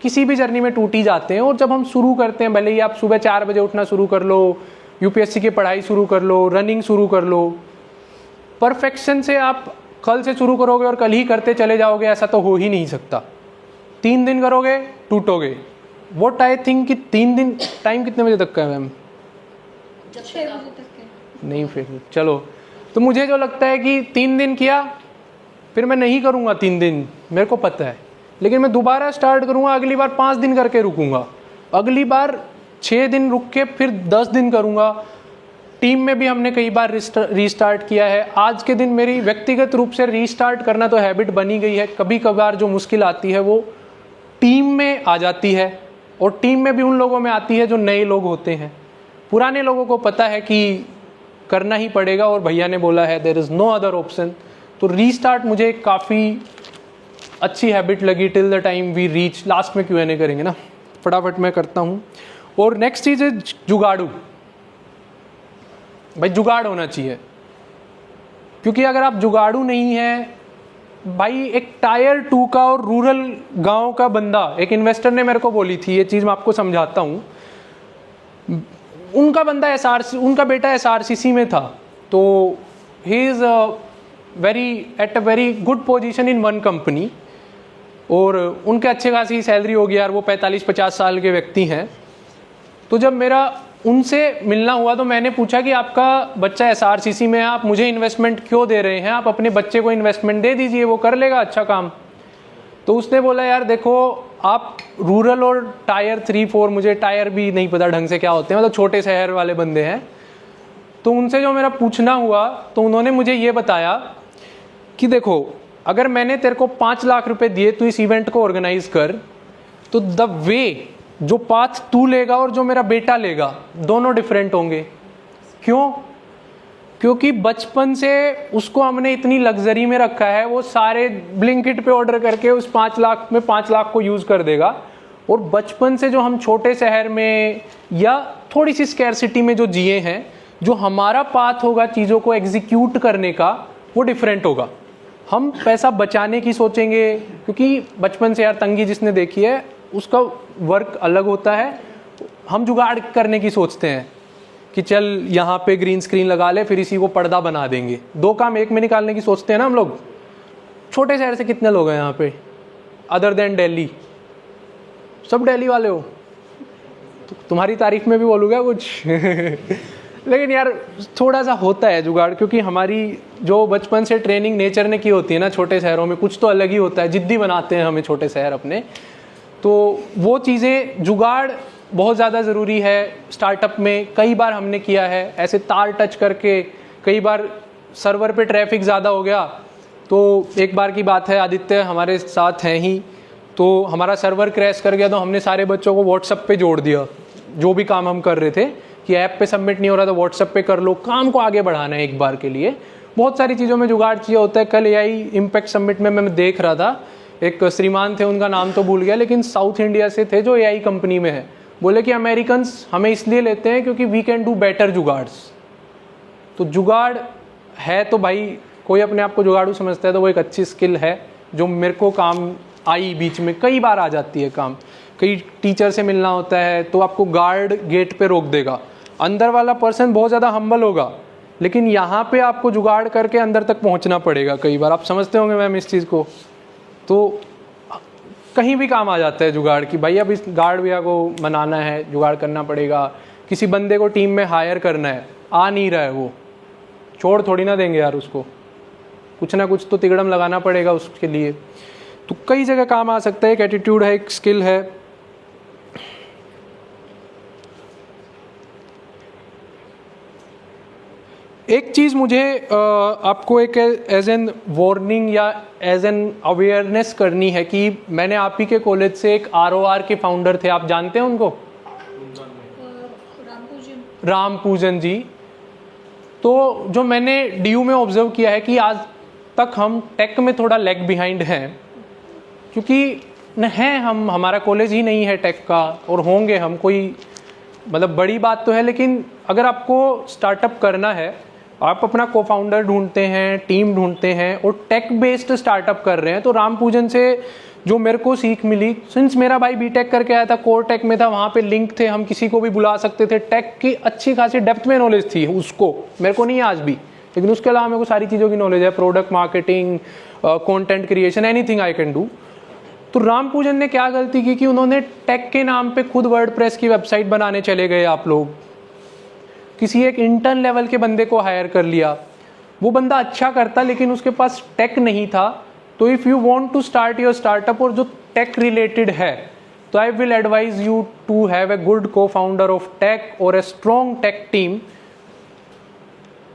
किसी भी जर्नी में टूट ही जाते हैं। और जब हम शुरू करते हैं, भले ही आप सुबह 4 बजे उठना शुरू कर लो, यूपीएससी की पढ़ाई शुरू कर लो, रनिंग शुरू कर लो, परफेक्शन से आप कल से शुरू करोगे और कल ही करते चले जाओगे, ऐसा तो हो ही नहीं सकता। 3 दिन करोगे टूटोगे। वोट आई थिंक कि 3 दिन, टाइम कितने बजे तक का है मैम? 6 बजे तक के। नहीं फिर चलो, तो मुझे जो लगता है कि 3 दिन किया फिर मैं नहीं करूँगा 3 दिन, मेरे को पता है। लेकिन मैं दोबारा स्टार्ट करूँगा, अगली बार 5 दिन करके रुकूँगा, अगली बार 6 दिन रुक के फिर 10 दिन करूँगा। टीम में भी हमने कई बार रीस्टार्ट किया है। आज के दिन मेरी व्यक्तिगत रूप से रीस्टार्ट करना तो हैबिट बनी गई है। कभी कभार जो मुश्किल आती है वो टीम में आ जाती है, और टीम में भी उन लोगों में आती है जो नए लोग होते हैं। पुराने लोगों को पता है कि करना ही पड़ेगा और भैया ने बोला है there is no other option. तो रीस्टार्ट मुझे काफ़ी अच्छी हैबिट लगी till the time we reach. Last में Q&A करेंगे ना, फटाफट मैं करता हूँ। और नेक्स्ट चीज़ है जुगाड़ू। भाई जुगाड़ होना चाहिए, क्योंकि अगर आप जुगाड़ू नहीं हैं, भाई एक टायर 2 का और रूरल गांव का बंदा, एक इन्वेस्टर ने मेरे को बोली थी ये चीज़, मैं आपको समझाता हूँ। उनका बंदा उनका बेटा SRCC में था, तो he is at a very good position in one company, और उनके अच्छे खासी सैलरी होगी यार। वो 45-50 साल के व्यक्ति हैं। तो जब मेरा उनसे मिलना हुआ तो मैंने पूछा कि आपका बच्चा SRCC में है, आप मुझे इन्वेस्टमेंट क्यों दे रहे हैं? आप अपने बच्चे को इन्वेस्टमेंट दे दीजिए, वो कर लेगा अच्छा काम। तो उसने बोला यार देखो, आप रूरल और टायर 3-4, मुझे टायर भी नहीं पता ढंग से क्या होते हैं, मतलब छोटे शहर वाले बंदे हैं। तो उनसे जो मेरा पूछना हुआ तो उन्होंने मुझे ये बताया कि देखो, अगर मैंने तेरे को 5 लाख रुपए दिए तो इस इवेंट को ऑर्गेनाइज कर, तो द वे जो पाथ तू लेगा और जो मेरा बेटा लेगा दोनों डिफरेंट होंगे। क्यों? क्योंकि बचपन से उसको हमने इतनी लग्जरी में रखा है, वो सारे ब्लिंकिट पे ऑर्डर करके उस 5 लाख में 5 लाख को यूज़ कर देगा। और बचपन से जो हम छोटे शहर में या थोड़ी सी स्कैरसिटी में जो जिए हैं, जो हमारा पाथ होगा चीज़ों को एग्जीक्यूट करने का, वो डिफरेंट होगा। हम पैसा बचाने की सोचेंगे, क्योंकि बचपन से यार तंगी जिसने देखी है उसका वर्क अलग होता है। हम जुगाड़ करने की सोचते हैं कि चल यहाँ पे ग्रीन स्क्रीन लगा ले, फिर इसी को पर्दा बना देंगे। 2 काम एक में निकालने की सोचते हैं ना हम लोग। छोटे शहर से कितने लोग हैं यहाँ पे अदर देन दिल्ली? सब दिल्ली वाले हो? तो तुम्हारी तारीफ में भी बोलूँगा कुछ लेकिन यार थोड़ा सा होता है जुगाड़, क्योंकि हमारी जो बचपन से ट्रेनिंग नेचर ने की होती है ना छोटे शहरों में, कुछ तो अलग ही होता है। जिद्दी बनाते हैं हमें छोटे शहर अपने, तो वो चीज़ें जुगाड़ बहुत ज़्यादा ज़रूरी है। स्टार्टअप में कई बार हमने किया है ऐसे तार टच करके। कई बार सर्वर पे ट्रैफिक ज़्यादा हो गया, तो एक बार की बात है, आदित्य हमारे साथ हैं ही, तो हमारा सर्वर क्रैश कर गया, तो हमने सारे बच्चों को व्हाट्सएप पे जोड़ दिया, जो भी काम हम कर रहे थे, कि ऐप पे सबमिट नहीं हो रहा तो व्हाट्सएप पे कर लो, काम को आगे बढ़ाना है एक बार के लिए। बहुत सारी चीज़ों में जुगाड़ चाहिए होता है। कल एआई इम्पैक्ट समिट में मैं देख रहा था, एक श्रीमान थे, उनका नाम तो भूल गया, लेकिन साउथ इंडिया से थे जो एआई कंपनी में है। बोले कि अमेरिकन्स हमें इसलिए लेते हैं क्योंकि वी कैन डू बेटर जुगाड्स। तो जुगाड़ है तो भाई कोई अपने आप को जुगाड़ू समझता है तो वो एक अच्छी स्किल है जो मेरे को काम आई, बीच में कई बार आ जाती है काम। कई टीचर से मिलना होता है तो आपको गार्ड गेट पे रोक देगा, अंदर वाला पर्सन बहुत ज़्यादा हम्बल होगा, लेकिन यहाँ पे आपको जुगाड़ करके अंदर तक पहुँचना पड़ेगा। कई बार आप समझते होंगे मैम इस चीज़ को, तो कहीं भी काम आ जाता है जुगाड़ की। भाई अब इस गार्ड भैया को मनाना है, जुगाड़ करना पड़ेगा। किसी बंदे को टीम में हायर करना है, आ नहीं रहा है वो, छोड़ थोड़ी ना देंगे यार उसको, कुछ ना कुछ तो तिगड़म लगाना पड़ेगा उसके लिए। तो कई जगह काम आ सकता है, एक एटीट्यूड है, एक स्किल है। एक चीज़ मुझे आपको एक एज एन वार्निंग या एज एन अवेयरनेस करनी है कि मैंने आप ही के कॉलेज से एक ROR के फाउंडर थे, आप जानते हैं उनको? राम पूजन जी। तो जो मैंने DU में ऑब्जर्व किया है कि आज तक हम टेक में थोड़ा लैग बिहाइंड हैं, क्योंकि न हैं हम, हमारा कॉलेज ही नहीं है टेक का, और होंगे हम, कोई मतलब बड़ी बात तो है। लेकिन अगर आपको स्टार्टअप करना है, आप अपना को फाउंडर ढूंढते हैं, टीम ढूंढते हैं और टेक बेस्ड स्टार्टअप कर रहे हैं, तो राम पूजन से जो मेरे को सीख मिली, सिंस मेरा भाई बीटेक करके आया था, कोर टेक में था, वहाँ पे लिंक थे, हम किसी को भी बुला सकते थे, टेक की अच्छी खासी डेप्थ में नॉलेज थी उसको, मेरे को नहीं है आज भी, लेकिन उसके अलावा मेरे को सारी चीज़ों की नॉलेज है, product marketing, content creation, anything I can do. तो राम पूजन ने क्या गलती की कि उन्होंने टेक के नाम पे खुद वर्डप्रेस की वेबसाइट बनाने चले गए। आप लोग किसी एक इंटर्न लेवल के बंदे को हायर कर लिया, वो बंदा अच्छा करता लेकिन उसके पास टेक नहीं था। तो if you want to start your startup और जो टेक रिलेटेड है, तो I will advise you to have a good cofounder of tech और ए स्ट्रॉन्ग टेक टीम।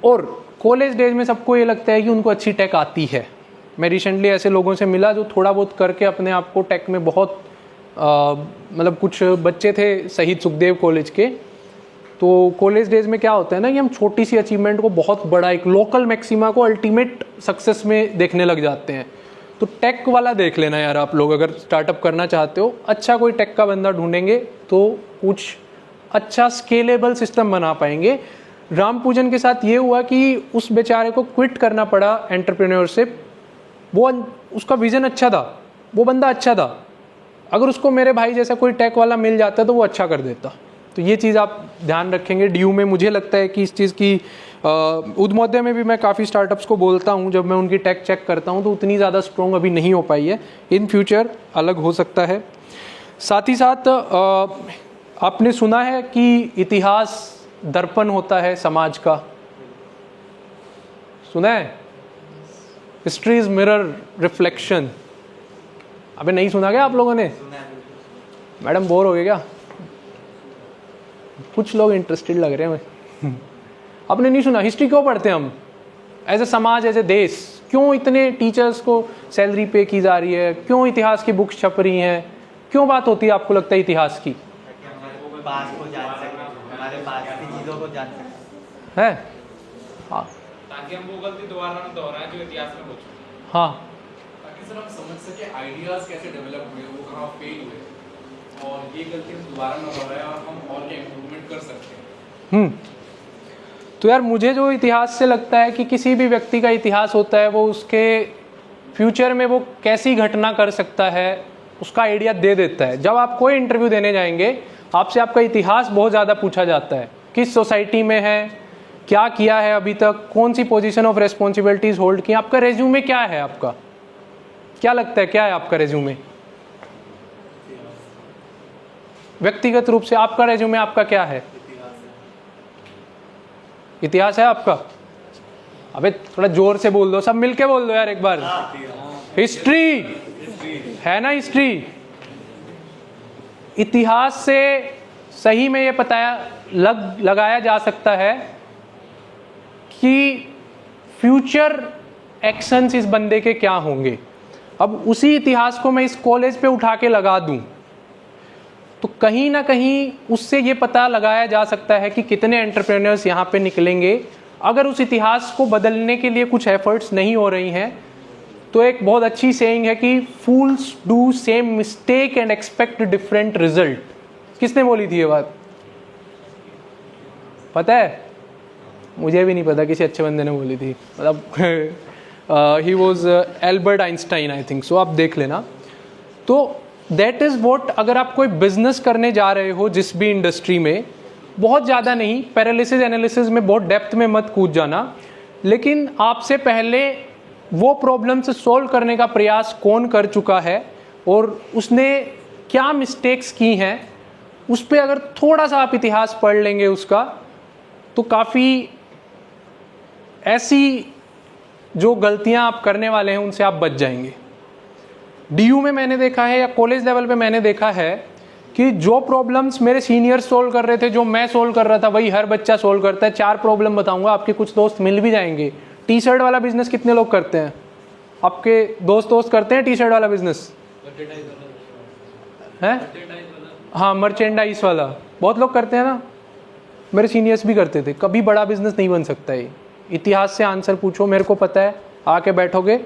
और कॉलेज डेज में सबको ये लगता है कि उनको अच्छी टेक आती है। मैं रिसेंटली ऐसे लोगों से मिला जो थोड़ा बहुत करके अपने आप को टेक में बहुत मतलब कुछ बच्चे थे शहीद सुखदेव कॉलेज के। तो कॉलेज डेज में क्या होता है ना कि हम छोटी सी अचीवमेंट को बहुत बड़ा एक लोकल मैक्सिमा को अल्टीमेट सक्सेस में देखने लग जाते हैं। तो टेक वाला देख लेना यार, आप लोग अगर स्टार्टअप करना चाहते हो, अच्छा कोई टेक का बंदा ढूंढेंगे तो कुछ अच्छा स्केलेबल सिस्टम बना पाएंगे। राम पूजन के साथ ये हुआ कि उस बेचारे को क्विट करना पड़ा एंटरप्रेन्योरशिप। वो उसका विजन अच्छा था, वो बंदा अच्छा था, अगर उसको मेरे भाई जैसा कोई टेक वाला मिल जाता तो वो अच्छा कर देता। तो ये चीज़ आप ध्यान रखेंगे। DU में मुझे लगता है कि इस चीज़ की उद्मोदय में भी मैं काफ़ी स्टार्टअप्स को बोलता हूँ, जब मैं उनकी टेक चेक करता हूँ तो उतनी ज़्यादा स्ट्रॉन्ग अभी नहीं हो पाई है, इन फ्यूचर अलग हो सकता है। साथ ही साथ आपने सुना है कि इतिहास दर्पण होता है समाज का, सुना है? History is mirror reflection. अबे नहीं सुना क्या आप लोगों ने? मैडम बोर हो गए क्या? कुछ लोग इंटरेस्टेड लग रहे हैं। आपने नहीं सुना? हिस्ट्री क्यों पढ़ते हैं हम एज ए समाज, एज ए देश? क्यों इतने टीचर्स को सैलरी पे की जा रही है? क्यों इतिहास की बुक्स छप रही हैं? क्यों बात होती है आपको लगता है इतिहास की? पास को जान सकें, हमारे पास की चीज़ों को जान सकें। है हाँ, ताकि हम वो गलती दोबारा ना दोहराएं जो इतिहास में हो चुकी। हाँ, ताकि सर हम समझ सके आइडियाज कैसे डेवलप हुए, वो कहाँ फेल हुए, और ये गलती हम दोबारा ना दोहराएं और हम और क्या इम्प्रूवमेंट कर सकते हैं। तो यार मुझे जो इतिहास से लगता है कि किसी भी व्यक्ति का इतिहास होता है वो उसके फ्यूचर में वो कैसी घटना कर सकता है उसका आइडिया दे देता है। जब आप कोई इंटरव्यू देने जाएंगे आपसे आपका इतिहास बहुत ज़्यादा पूछा जाता है, किस सोसाइटी में है, क्या किया है अभी तक, कौन सी पोजीशन ऑफ रेस्पॉन्सिबिलिटीज होल्ड की, आपका रेज्यूमे क्या है, आपका क्या लगता है क्या है आपका रेज्यूमे? व्यक्तिगत रूप से आपका रेज्यूमे आपका क्या है? इतिहास है आपका? अबे थोड़ा जोर से बोल दो, सब मिलके बोल दो यार एक बार। हिस्ट्री है ना? हिस्ट्री, इतिहास से सही में ये पता लगाया जा सकता है कि फ्यूचर एक्शंस इस बंदे के क्या होंगे। अब उसी इतिहास को मैं इस कॉलेज पे उठा के लगा दूं तो कहीं ना कहीं उससे ये पता लगाया जा सकता है कि कितने एंटरप्रेन्योर्स यहाँ पे निकलेंगे। अगर उस इतिहास को बदलने के लिए कुछ एफर्ट्स नहीं हो रही हैं, तो एक बहुत अच्छी सेइंग है कि fools do same mistake and expect different result. किसने बोली थी ये बात, पता है? मुझे भी नहीं पता, किसी अच्छे बंदे ने बोली थी, मतलब he was Albert Einstein I think so, आप देख लेना। तो दैट इज़ वॉट, अगर आप कोई बिजनेस करने जा रहे हो जिस भी इंडस्ट्री में, बहुत ज़्यादा नहीं, पैरालिसिस एनालिसिस में बहुत डेप्थ में मत कूद जाना, लेकिन आपसे पहले वो प्रॉब्लम से सॉल्व करने का प्रयास कौन कर चुका है और उसने क्या मिस्टेक्स की हैं, उस पर अगर थोड़ा सा आप इतिहास पढ़ लेंगे उसका, तो काफ़ी ऐसी जो गलतियां आप करने वाले हैं उनसे आप बच जाएंगे। डीयू में मैंने देखा है या कॉलेज लेवल पे मैंने देखा है कि जो प्रॉब्लम्स मेरे सीनियर्स सोल्व कर रहे थे, जो मैं सोल्व कर रहा था, वही हर बच्चा सोल्व करता है। 4 प्रॉब्लम बताऊंगा, आपके कुछ दोस्त मिल भी जाएंगे। टी शर्ट वाला बिजनेस कितने लोग करते हैं? आपके दोस्त करते हैं टी शर्ट वाला बिजनेस है? हाँ, मर्चेंडाइज वाला बहुत लोग करते हैं ना, मेरे सीनियर्स भी करते थे। कभी बड़ा बिजनेस नहीं बन सकता है। इतिहास से आंसर पूछो, मेरे को पता है, आके बैठोगे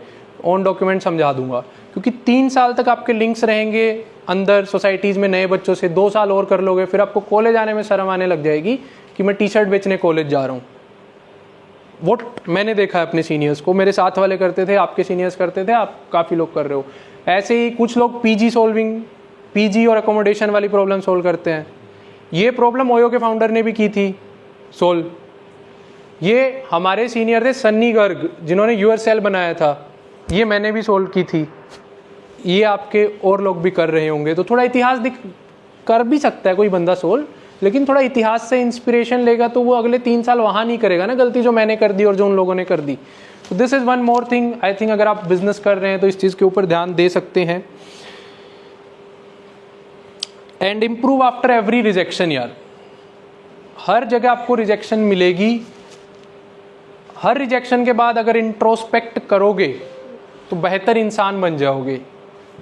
ऑन डॉक्यूमेंट समझा दूंगा, क्योंकि 3 साल तक आपके लिंक्स रहेंगे अंदर सोसाइटीज़ में नए बच्चों से। 2 साल और कर लोगे, फिर आपको कॉलेज आने में शर्म आने लग जाएगी कि मैं टी शर्ट बेचने कॉलेज जा रहा हूँ। वो मैंने देखा है अपने सीनियर्स को, मेरे साथ वाले करते थे, आपके सीनियर्स करते थे, आप काफ़ी लोग कर रहे हो। ऐसे ही कुछ लोग पीजी और अकोमोडेशन वाली प्रॉब्लम सोल्व करते हैं। ये प्रॉब्लम ओयो के फाउंडर ने भी की थी सोल्व। ये हमारे सीनियर थे सन्नी गर्ग, जिन्होंने यूएसएल बनाया था, ये मैंने भी सोल्व की थी। ये आपके और लोग भी कर रहे होंगे। तो थोड़ा इतिहास कर भी सकता है कोई बंदा सोल्व, लेकिन थोड़ा इतिहास से इंस्पिरेशन लेगा तो वो अगले 3 साल वहाँ नहीं करेगा ना गलती जो मैंने कर दी और जो उन लोगों ने कर दी। तो this is one more thing I think, अगर आप बिजनेस कर रहे हैं तो इस चीज़ के ऊपर ध्यान दे सकते हैं। And improve after every rejection. यार, हर जगह आपको रिजेक्शन मिलेगी। हर रिजेक्शन के बाद अगर इंट्रोस्पेक्ट करोगे तो बेहतर इंसान बन जाओगे।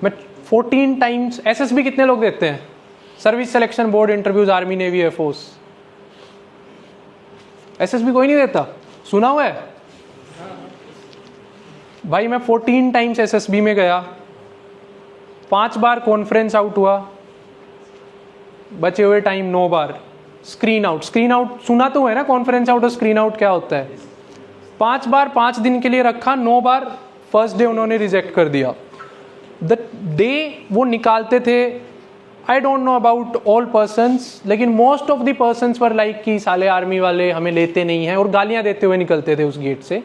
मैं 14 टाइम्स एसएसबी कितने लोग देते हैं? Service selection board interviews, army, navy, air force. SSB कोई नहीं देता, सुना हुआ है भाई? मैं 14 टाइम्स एसएसबी में गया, 5 बार कॉन्फ्रेंस आउट हुआ, बचे हुए टाइम 9 बार स्क्रीन आउट सुना तो है ना, कॉन्फ्रेंस आउट और स्क्रीन आउट क्या होता है। 5 बार 5 दिन के लिए रखा, 9 बार फर्स्ट डे उन्होंने रिजेक्ट कर दिया। द डे वो निकालते थे, I don't know about all persons, लेकिन most of the persons were like कि साले आर्मी वाले हमें लेते नहीं हैं, और गालियां देते हुए निकलते थे उस गेट से।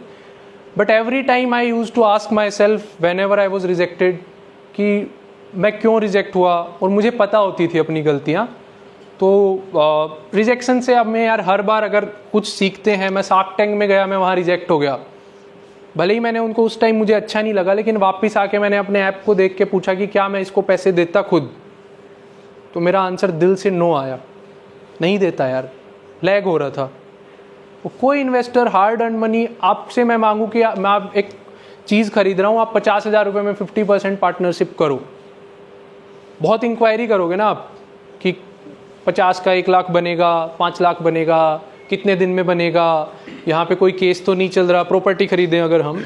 But every time I use to ask myself whenever I was rejected कि मैं क्यों रिजेक्ट हुआ, और मुझे पता होती थी अपनी गलतियाँ। तो रिजेक्शन से अब मैं यार हर बार अगर कुछ सीखते हैं। मैं शार्क टैंक में गया, मैं वहाँ रिजेक्ट हो गया, भले ही मैंने उनको उस टाइम मुझे अच्छा नहीं लगा, लेकिन वापस आके मैंने अपने ऐप को देख के पूछा कि क्या मैं इसको पैसे देता खुद, तो मेरा आंसर दिल से नो आया, नहीं देता यार, लैग हो रहा था। वो कोई इन्वेस्टर हार्ड अर्न मनी आपसे मैं मांगूँ कि मैं आप एक चीज़ खरीद रहा हूँ, आप 50,000 रुपये में 50% पार्टनरशिप करो, बहुत इंक्वायरी करोगे ना आप कि 50 का 1 लाख बनेगा, 5 लाख बनेगा, कितने दिन में बनेगा, यहाँ पे कोई केस तो नहीं चल रहा, प्रॉपर्टी खरीदें अगर हम,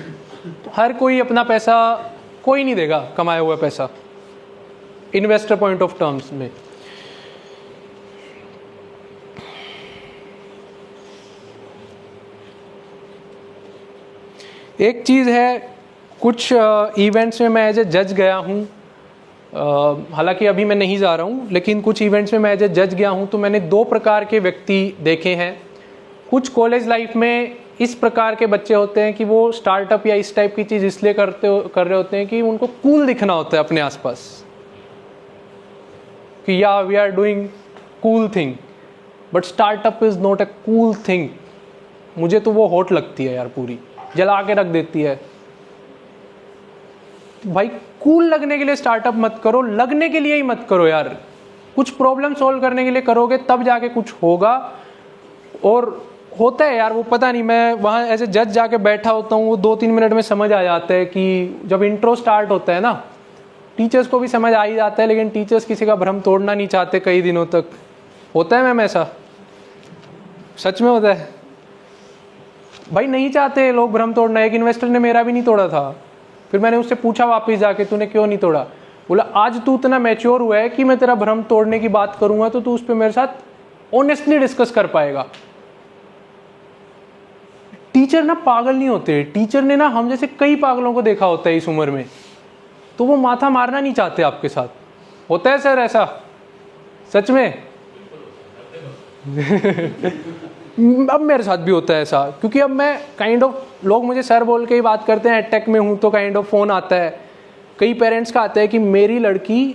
तो हर कोई अपना पैसा कोई नहीं देगा, कमाया हुआ पैसा इन्वेस्टर पॉइंट ऑफ टर्म्स में। एक चीज़ है, कुछ इवेंट्स में मैं एज ए जज गया हूँ, हालांकि अभी मैं नहीं जा रहा हूँ, लेकिन कुछ इवेंट्स में मैं एज ए जज गया हूँ, तो मैंने 2 प्रकार के व्यक्ति देखे हैं। कुछ कॉलेज लाइफ में इस प्रकार के बच्चे होते हैं कि वो स्टार्टअप या इस टाइप की चीज़ इसलिए कर रहे होते हैं कि उनको कूल दिखना होता है अपने आसपास, कि या we are doing cool thing, but startup is not a cool thing. मुझे तो वो हॉट लगती है यार, पूरी जला के रख देती है। भाई कूल लगने के लिए स्टार्टअप मत करो, लगने के लिए ही मत करो यार। कुछ प्रॉब्लम सॉल्व करने के लिए करोगे तब जाके कुछ होगा। और होता है यार, वो पता नहीं, मैं वहाँ ऐसे जज जाके बैठा होता हूँ, वो 2-3 मिनट में समझ आ जाता है कि जब इंट्रो स्टार्ट होता है ना, टीचर्स को भी समझ आ ही जाता है, लेकिन टीचर्स किसी का भ्रम तोड़ना नहीं चाहते कई दिनों तक। होता है मैम ऐसा? सच में होता है भाई, नहीं चाहते लोग भ्रम तोड़ना। एक इन्वेस्टर ने मेरा भी नहीं तोड़ा था, फिर मैंने उससे पूछा वापस जाके, तूने क्यों नहीं तोड़ा? बोला आज तू इतना मैच्योर हुआ है कि मैं तेरा भ्रम तोड़ने की बात करूंगा तो तू उस पर मेरे साथ ऑनेस्टली डिस्कस कर पाएगा। टीचर ना पागल नहीं होते, टीचर ने ना हम जैसे कई पागलों को देखा होता है इस उम्र में, तो वो माथा मारना नहीं चाहते आपके साथ। होता है सर ऐसा? सच में? अब मेरे साथ भी होता है ऐसा, क्योंकि अब मैं काइंड ऑफ, लोग मुझे सर बोल के ही बात करते हैं, टेक में हूँ तो काइंड ऑफ फ़ोन आता है, कई पेरेंट्स का आता है कि मेरी लड़की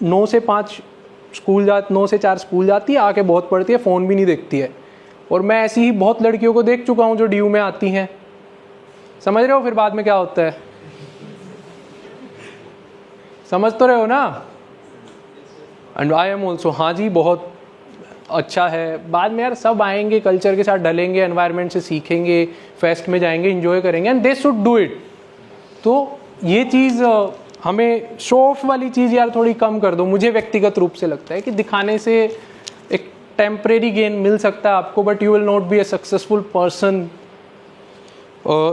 9 से 4 स्कूल जाती है, आके बहुत पढ़ती है, फ़ोन भी नहीं देखती है। और मैं ऐसी ही बहुत लड़कियों को देख चुका हूँ जो ड्यू में आती हैं। समझ रहे हो फिर बाद में क्या होता है? समझ तो रहे हो ना? एंड आई एम ऑल्सो, हाँ जी बहुत अच्छा है। बाद में यार सब आएंगे, कल्चर के साथ ढलेंगे, एनवायरनमेंट से सीखेंगे, फेस्ट में जाएंगे, एंजॉय करेंगे, and they should do it. तो ये चीज़ हमें शो ऑफ वाली चीज़ यार थोड़ी कम कर दो। मुझे व्यक्तिगत रूप से लगता है कि दिखाने से एक टेम्परेरी गेन मिल सकता है आपको, but you will not be a successful person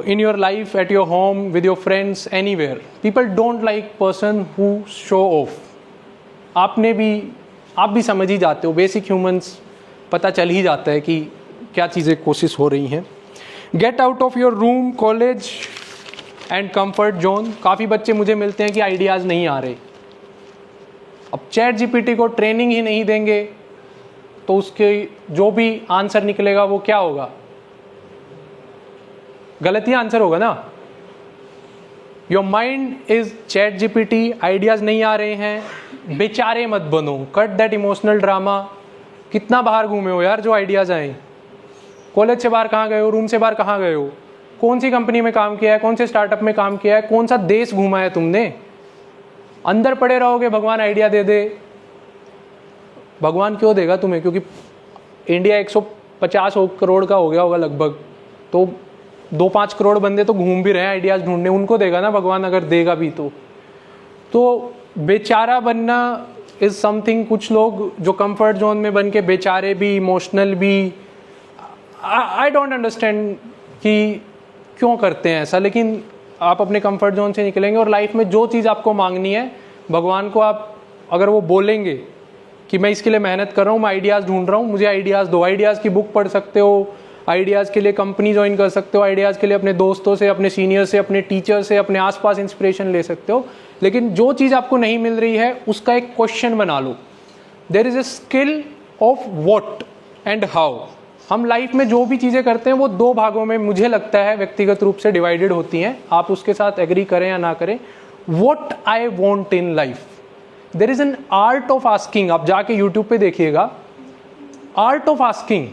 in your life, at your home, with your friends, anywhere. People don't like person who show off. आप भी समझ ही जाते हो, बेसिक ह्यूमंस पता चल ही जाता है कि क्या चीज़ें कोशिश हो रही हैं। Get out of your room, college and comfort zone. काफ़ी बच्चे मुझे मिलते हैं कि आइडियाज़ नहीं आ रहे। अब चैट जीपीटी को ट्रेनिंग ही नहीं देंगे तो उसके जो भी आंसर निकलेगा वो क्या होगा? गलत ही आंसर होगा ना। Your mind is chat GPT, ideas नहीं आ रहे हैं, बेचारे मत बनो, कट दैट इमोशनल ड्रामा। कितना बाहर घूमे हो यार जो आइडियाज़ आए? कॉलेज से बाहर कहाँ गए हो? रूम से बाहर कहाँ गए हो? कौन सी कंपनी में काम किया है? कौन से स्टार्टअप में काम किया है? कौन सा देश घूमा है तुमने? अंदर पड़े रहोगे, भगवान आइडिया दे दे। भगवान क्यों देगा तुम्हें? क्योंकि इंडिया 150 करोड़ का हो गया होगा लगभग, तो 2-5 करोड़ बंदे तो घूम भी रहे हैं आइडियाज़ ढूंढने, उनको देगा ना भगवान, अगर देगा भी तो बेचारा बनना इज़ समथिंग। कुछ लोग जो कंफर्ट जोन में बन के बेचारे भी, इमोशनल भी, आई डोंट अंडरस्टैंड कि क्यों करते हैं ऐसा। लेकिन आप अपने कंफर्ट जोन से निकलेंगे और लाइफ में जो चीज़ आपको मांगनी है, भगवान को आप अगर वो बोलेंगे कि मैं इसके लिए मेहनत कर रहा हूँ, मैं आइडियाज़ ढूंढ रहा हूँ, मुझे आइडियाज़ दो। आइडियाज़ की बुक पढ़ सकते हो, आइडियाज़ के लिए कंपनी ज्वाइन कर सकते हो, आइडियाज़ के लिए अपने दोस्तों से, अपने सीनियर से, अपने टीचर से, अपने आसपास इंस्पिरेशन ले सकते हो। लेकिन जो चीज़ आपको नहीं मिल रही है उसका एक क्वेश्चन बना लो। There is a skill of what and how. हम लाइफ में जो भी चीज़ें करते हैं वो 2 भागों में मुझे लगता है व्यक्तिगत रूप से डिवाइडेड होती हैं। आप उसके साथ एग्री करें या ना करें। What I want in life, there is an art of asking. आप जाके यूट्यूब पे देखिएगा, आर्ट ऑफ आस्किंग।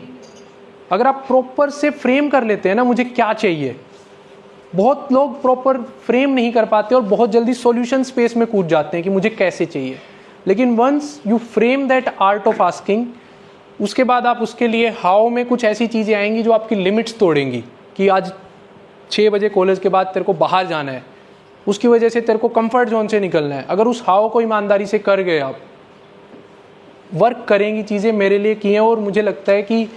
अगर आप प्रॉपर से फ्रेम कर लेते हैं ना, मुझे क्या चाहिए, बहुत लोग प्रॉपर फ्रेम नहीं कर पाते और बहुत जल्दी सॉल्यूशन स्पेस में कूद जाते हैं कि मुझे कैसे चाहिए। लेकिन once you frame that art of asking, उसके बाद आप उसके लिए हाउ में कुछ ऐसी चीज़ें आएंगी जो आपकी लिमिट्स तोड़ेंगी। कि आज 6 बजे कॉलेज के बाद तेरे को बाहर जाना है, उसकी वजह से तेरे को कंफर्ट जोन से निकलना है। अगर उस हाउ को ईमानदारी से कर गए आप, वर्क करेंगी चीज़ें। मेरे लिए की हैं और मुझे लगता है कि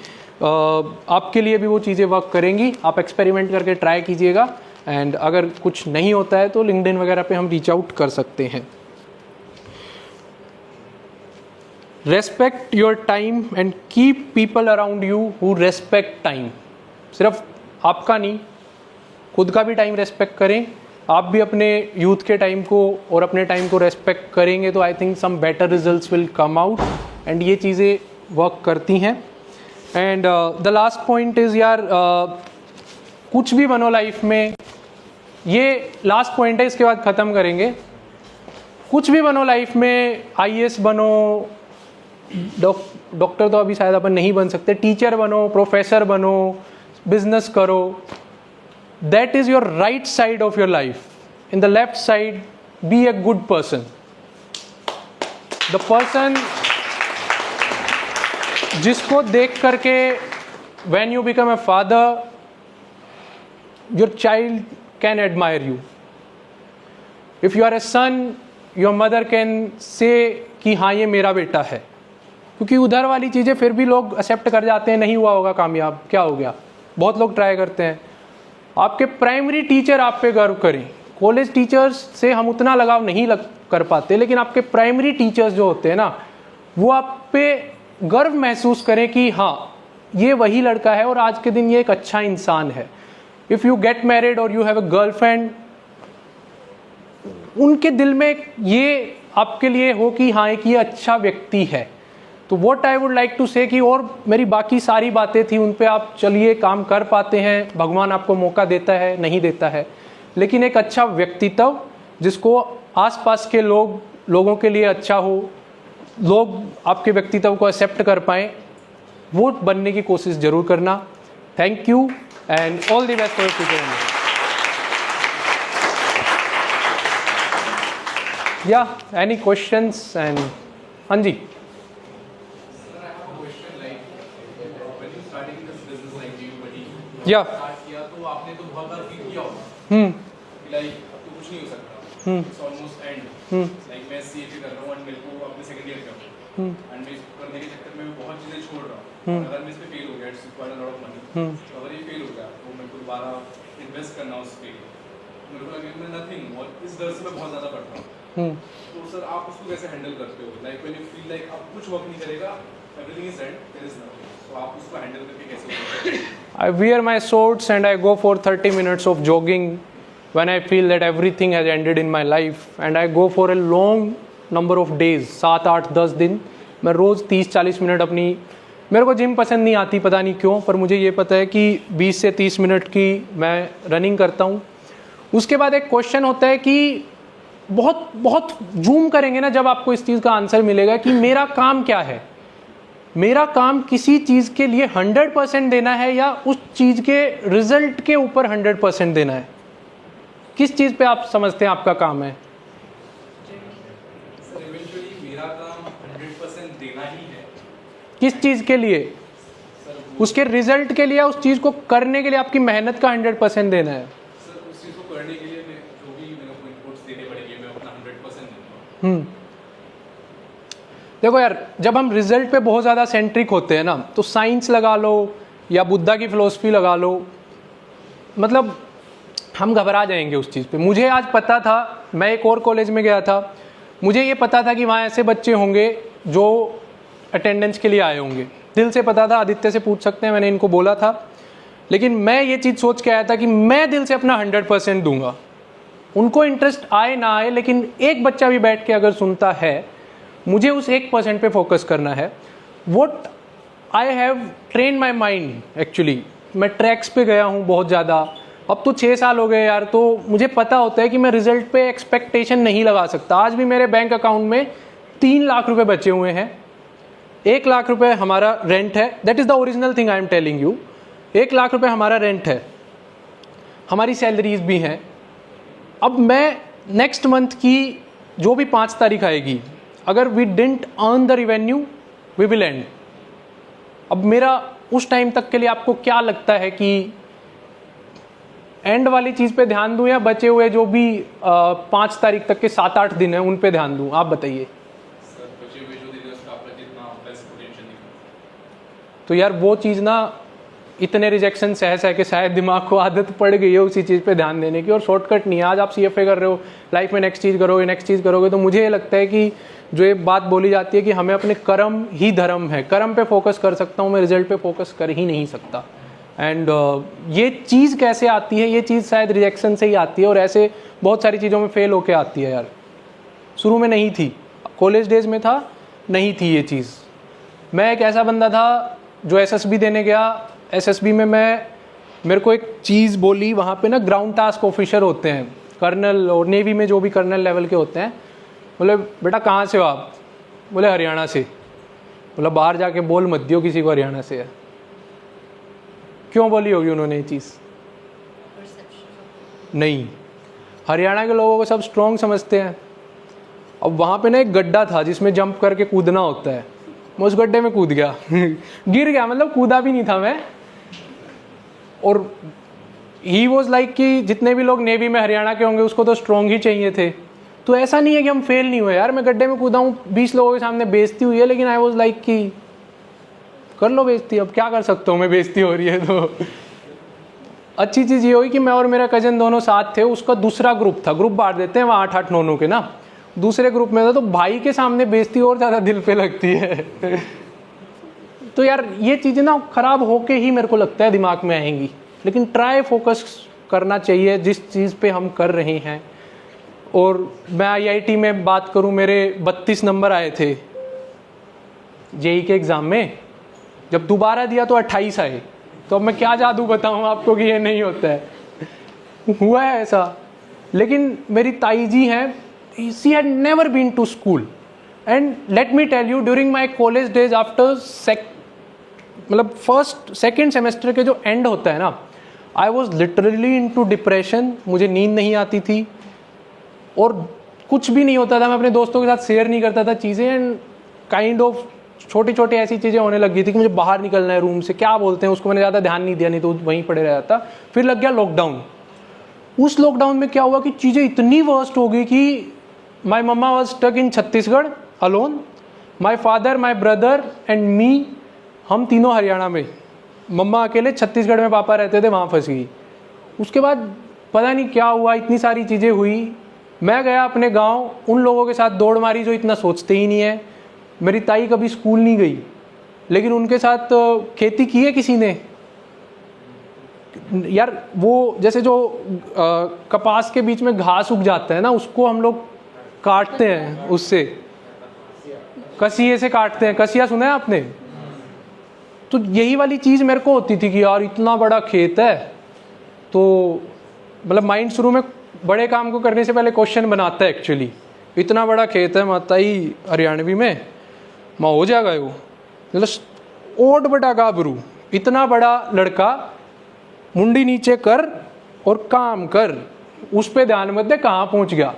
आपके लिए भी वो चीज़ें वर्क करेंगी। आप एक्सपेरिमेंट करके ट्राई कीजिएगा, एंड अगर कुछ नहीं होता है तो लिंक्डइन वगैरह पे हम रीच आउट कर सकते हैं। Respect your time and keep people around you who respect time. सिर्फ आपका नहीं, खुद का भी टाइम रेस्पेक्ट करें। आप भी अपने यूथ के टाइम को और अपने टाइम को रेस्पेक्ट करेंगे तो I think some better results will come out, and ये चीज़ें वर्क करती हैं। And the last point is यार, कुछ भी बनो लाइफ में, ये लास्ट पॉइंट है, इसके बाद ख़त्म करेंगे। कुछ भी बनो लाइफ में, IAS बनो, डॉक्टर तो अभी शायद अपन नहीं बन सकते, टीचर बनो, प्रोफेसर बनो, बिजनेस करो, that is your right side of your life. In the left side, be a good person. The person जिसको देख करके when you become a father, your child can admire you. If you are a son, your mother can say कि हाँ ये मेरा बेटा है, क्योंकि उधर वाली चीज़ें फिर भी लोग एक्सेप्ट कर जाते हैं, नहीं हुआ होगा कामयाब, क्या हो गया, बहुत लोग ट्राई करते हैं। आपके प्राइमरी टीचर आप पे गर्व करें। कॉलेज टीचर्स से हम उतना लगाव नहीं कर पाते, लेकिन आपके प्राइमरी टीचर्स जो होते हैं ना, वो आप पे गर्व महसूस करें कि हाँ ये वही लड़का है और आज के दिन ये एक अच्छा इंसान है। इफ़ यू गेट मैरिड और यू हैव अ गर्लफ्रेंड, उनके दिल में ये आपके लिए हो कि हाँ एक ये अच्छा व्यक्ति है। तो what I would like to say कि, और मेरी बाकी सारी बातें थी उन पे आप चलिए काम कर पाते हैं, भगवान आपको मौका देता है नहीं देता है, लेकिन एक अच्छा व्यक्तित्व जिसको आसपास के लोगों के लिए अच्छा हो, लोग आपके व्यक्तित्व को एक्सेप्ट कर पाएँ, वो बनने की कोशिश जरूर करना। Thank you and all the best for future. या एनी क्वेश्चंस एंड हाँ जी। या किया तो आपने तो बहुत बार फील किया होगा लाइक अब तो कुछ नहीं हो सकता, इट्स ऑलमोस्ट एंड, लाइक मैं सीएफए कर रहा हूं एंड मेरे को अपने सेकंड ईयर का एंड मैं इसको करने के चक्कर में बहुत चीजें छोड़ रहा हूं, अगर मैं इस पे फेल हो गया it's required a lot of money, तो अगर ये फेल हो गया तो मेरे को दोबारा इन्वेस्ट करना उस पे, मेरे को लगे मैं नथिंग, और इस डर से मैं बहुत ज्यादा करता हूं। तो सर आप उसको कैसे हैंडल करते हो, like when you feel like अब कुछ वर्क नहीं करेगा, everything is end, there is nothing, तो आप उसको हैंडल करके कैसे करते हो? I wear my shorts and I go for 30 minutes of jogging when I feel that everything has ended in my life, and I go for a long number of days, 7, 8, 10 दिन मैं रोज़ 30-40 minute अपनी, मेरे को gym पसंद नहीं आती पता नहीं क्यों, पर मुझे ये पता है कि 20 से 30 मिनट की मैं रनिंग करता हूँ। उसके बाद एक क्वेश्चन होता है कि बहुत बहुत जूम करेंगे ना जब आपको इस चीज़ का आंसर मिलेगा कि मेरा काम क्या है। मेरा काम किसी चीज़ के लिए 100% देना है या उस चीज़ के रिजल्ट के ऊपर 100% देना है? किस चीज़ पे आप समझते हैं आपका काम है? सर इवेंचुअली मेरा काम 100% देना ही है। किस चीज़ के लिए? उसके रिजल्ट के लिए या उस चीज़ को करने के लिए आपकी मेहनत का 100% देना है? सर उस चीज़ को करने के लिए मैं जो भी मेरे को इनपुट्स देने पड़ेंगे मैं अपना 100% दूंगा। देखो यार, जब हम रिजल्ट पे बहुत ज़्यादा सेंट्रिक होते हैं ना, तो साइंस लगा लो या बुद्धा की फिलोसफी लगा लो, मतलब हम घबरा जाएंगे उस चीज़ पे। मुझे आज पता था, मैं एक और कॉलेज में गया था, मुझे ये पता था कि वहाँ ऐसे बच्चे होंगे जो अटेंडेंस के लिए आए होंगे, दिल से पता था। आदित्य से पूछ सकते हैं, मैंने इनको बोला था, लेकिन मैं ये चीज़ सोच के आया था कि मैं दिल से अपना 100% दूंगा। उनको इंटरेस्ट आए ना आए, लेकिन एक बच्चा भी बैठ के अगर सुनता है, मुझे उस 1% पे फोकस करना है। What I have train my mind actually, मैं ट्रैक्स पे गया हूँ बहुत ज़्यादा, अब तो 6 साल हो गए यार, तो मुझे पता होता है कि मैं रिजल्ट पे एक्सपेक्टेशन नहीं लगा सकता। आज भी मेरे बैंक अकाउंट में 3 लाख रुपए बचे हुए हैं, 1 लाख रुपए हमारा रेंट है, that is the original thing I am telling you. 1 lakh रुपए हमारा रेंट है, हमारी सैलरीज भी हैं। अब मैं नेक्स्ट मंथ की जो भी 5 तारीख आएगी, अगर we didn't earn the revenue we will end. अब मेरा उस टाइम तक के लिए आपको क्या लगता है कि एंड वाली चीज़ पे ध्यान दूं या बचे हुए जो भी 5 तारीख तक के 7-8 दिन है उन पे ध्यान दूं? आप बताइए। सर बचे हुए जो दिन है उसका आपका जितना बेस्ट पोटेंशियल दिखा। तो यार वो चीज़ ना, इतने रिजेक्शन सह के शायद दिमाग को आदत पड़ गई है उसी चीज़ पे ध्यान देने की, और शॉर्टकट नहीं है। आज आप CFA कर रहे हो, लाइफ में नेक्स्ट चीज़ करोगे, तो मुझे ये लगता है कि जो ये बात बोली जाती है कि हमें अपने कर्म ही धर्म है, कर्म पे फोकस कर सकता हूँ मैं, रिजल्ट पे फोकस कर ही नहीं सकता। एंड ये चीज़ कैसे आती है? ये चीज़ शायद रिजेक्शन से ही आती है, और ऐसे बहुत सारी चीज़ों में फेल होके आती है यार। शुरू में नहीं थी, कॉलेज डेज में था, नहीं थी ये चीज़। मैं एक ऐसा बंदा था जो SSB देने गया, SSB में मेरे को एक चीज़ बोली, वहाँ पे ना ग्राउंड टास्क ऑफिसर होते हैं, कर्नल, और नेवी में जो भी कर्नल लेवल के होते हैं। बोले बेटा कहाँ से हो आप? बोले हरियाणा से। बोला बाहर जाके बोल मत दियो किसी को हरियाणा से है। क्यों बोली होगी उन्होंने ये चीज़? नहीं, हरियाणा के लोगों को सब स्ट्रॉन्ग समझते हैं। अब वहाँ पे ना एक गड्ढा था जिसमें जंप करके कूदना होता है, मैं उस गड्ढे में कूद गया गिर गया, मतलब कूदा भी नहीं था मैं। और ही वॉज लाइक कि जितने भी लोग नेवी में हरियाणा के होंगे उसको तो स्ट्रॉन्ग ही चाहिए थे, तो ऐसा नहीं है कि हम फेल नहीं हुए यार, मैं गड्ढे में कूदा हूँ, 20 लोगों के सामने बेइज्जती हुई है, लेकिन आई वॉज लाइक कि कर लो बेइज्जती, अब क्या कर सकता हूँ मैं, बेइज्जती हो रही है तो। अच्छी चीज़ ये हुई कि मैं और मेरा कजन दोनों साथ थे, उसका दूसरा ग्रुप था, ग्रुप बांट देते हैं वहाँ 8-8 9 के ना, दूसरे ग्रुप में था, तो भाई के सामने बेइज्जती और ज़्यादा दिल पे लगती है। तो यार ये चीज़ें ना खराब होके ही मेरे को लगता है दिमाग में आएंगी, लेकिन ट्राई फोकस करना चाहिए जिस चीज़ पे हम कर रहे हैं। और मैं IIT में बात करूं, मेरे 32 नंबर आए थे जेई के एग्ज़ाम में, जब दोबारा दिया तो 28 आए। तो अब मैं क्या जादू बताऊं आपको कि ये नहीं होता है, हुआ है ऐसा। लेकिन मेरी ताई जी हैं, she had never been to school, and let me tell you, during my college days after मतलब फर्स्ट सेकेंड सेमेस्टर के जो एंड होता है ना, I was literally into depression, मुझे नींद नहीं आती थी और कुछ भी नहीं होता था, मैं अपने दोस्तों के साथ शेयर नहीं करता था चीज़ें, एंड काइंड ऑफ छोटी छोटी ऐसी चीज़ें होने लगी थी कि मुझे बाहर निकलना है रूम से, क्या बोलते हैं उसको, मैंने ज़्यादा ध्यान नहीं दिया, नहीं तो वहीं पड़े रह जाता। फिर लग गया लॉकडाउन। उस लॉकडाउन में क्या हुआ कि चीज़ें इतनी वर्स्ट हो गई कि my mamma was stuck in Chhattisgarh alone, my father, my brother and me, हम तीनों हरियाणा में, मम्मा अकेले छत्तीसगढ़ में पापा रहते थे, वहाँ फंस गई। उसके बाद पता नहीं क्या हुआ, इतनी सारी चीज़ें हुई, मैं गया अपने गांव, उन लोगों के साथ दौड़ मारी जो इतना सोचते ही नहीं है। मेरी ताई कभी स्कूल नहीं गई, लेकिन उनके साथ खेती की है किसी ने यार, वो जैसे जो कपास के बीच में घास उग जाता है ना, उसको हम लोग काटते हैं, उससे कसिए से काटते हैं, कसिया सुना है आपने? तो यही वाली चीज़ मेरे को होती थी कि यार इतना बड़ा खेत है, तो मतलब माइंड शुरू में बड़े काम को करने से पहले क्वेश्चन बनाता है एक्चुअली, इतना बड़ा खेत है माताई हरियाणवी में, माँ हो जाएगा वो, मतलब ओट बटा गाबरू, इतना बड़ा लड़का, मुंडी नीचे कर और काम कर, उस पे ध्यान मत दे कहाँ पहुँच गया।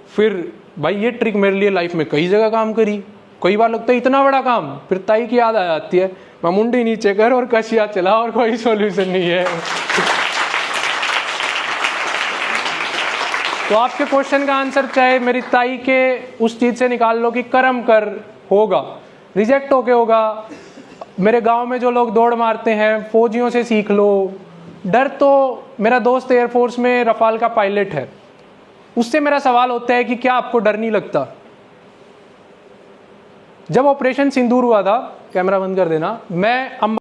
फिर भाई ये ट्रिक मेरे लिए लाइफ में कई जगह काम करी, कई बार लगता है इतना बड़ा काम, फिर ताई की याद आ जाती है, मैं मुंडी नीचे कर और कसिया चला और कोई सॉल्यूशन नहीं है। तो आपके क्वेश्चन का आंसर चाहे मेरी ताई के उस चीज़ से निकाल लो कि कर्म कर, होगा, रिजेक्ट होके होगा। मेरे गांव में जो लोग दौड़ मारते हैं, फौजियों से सीख लो। डर तो मेरा दोस्त एयरफोर्स में रफाल का पायलट है, उससे मेरा सवाल होता है कि क्या आपको डर नहीं लगता? जब ऑपरेशन सिंदूर हुआ था, कैमरा बंद कर देना, मैं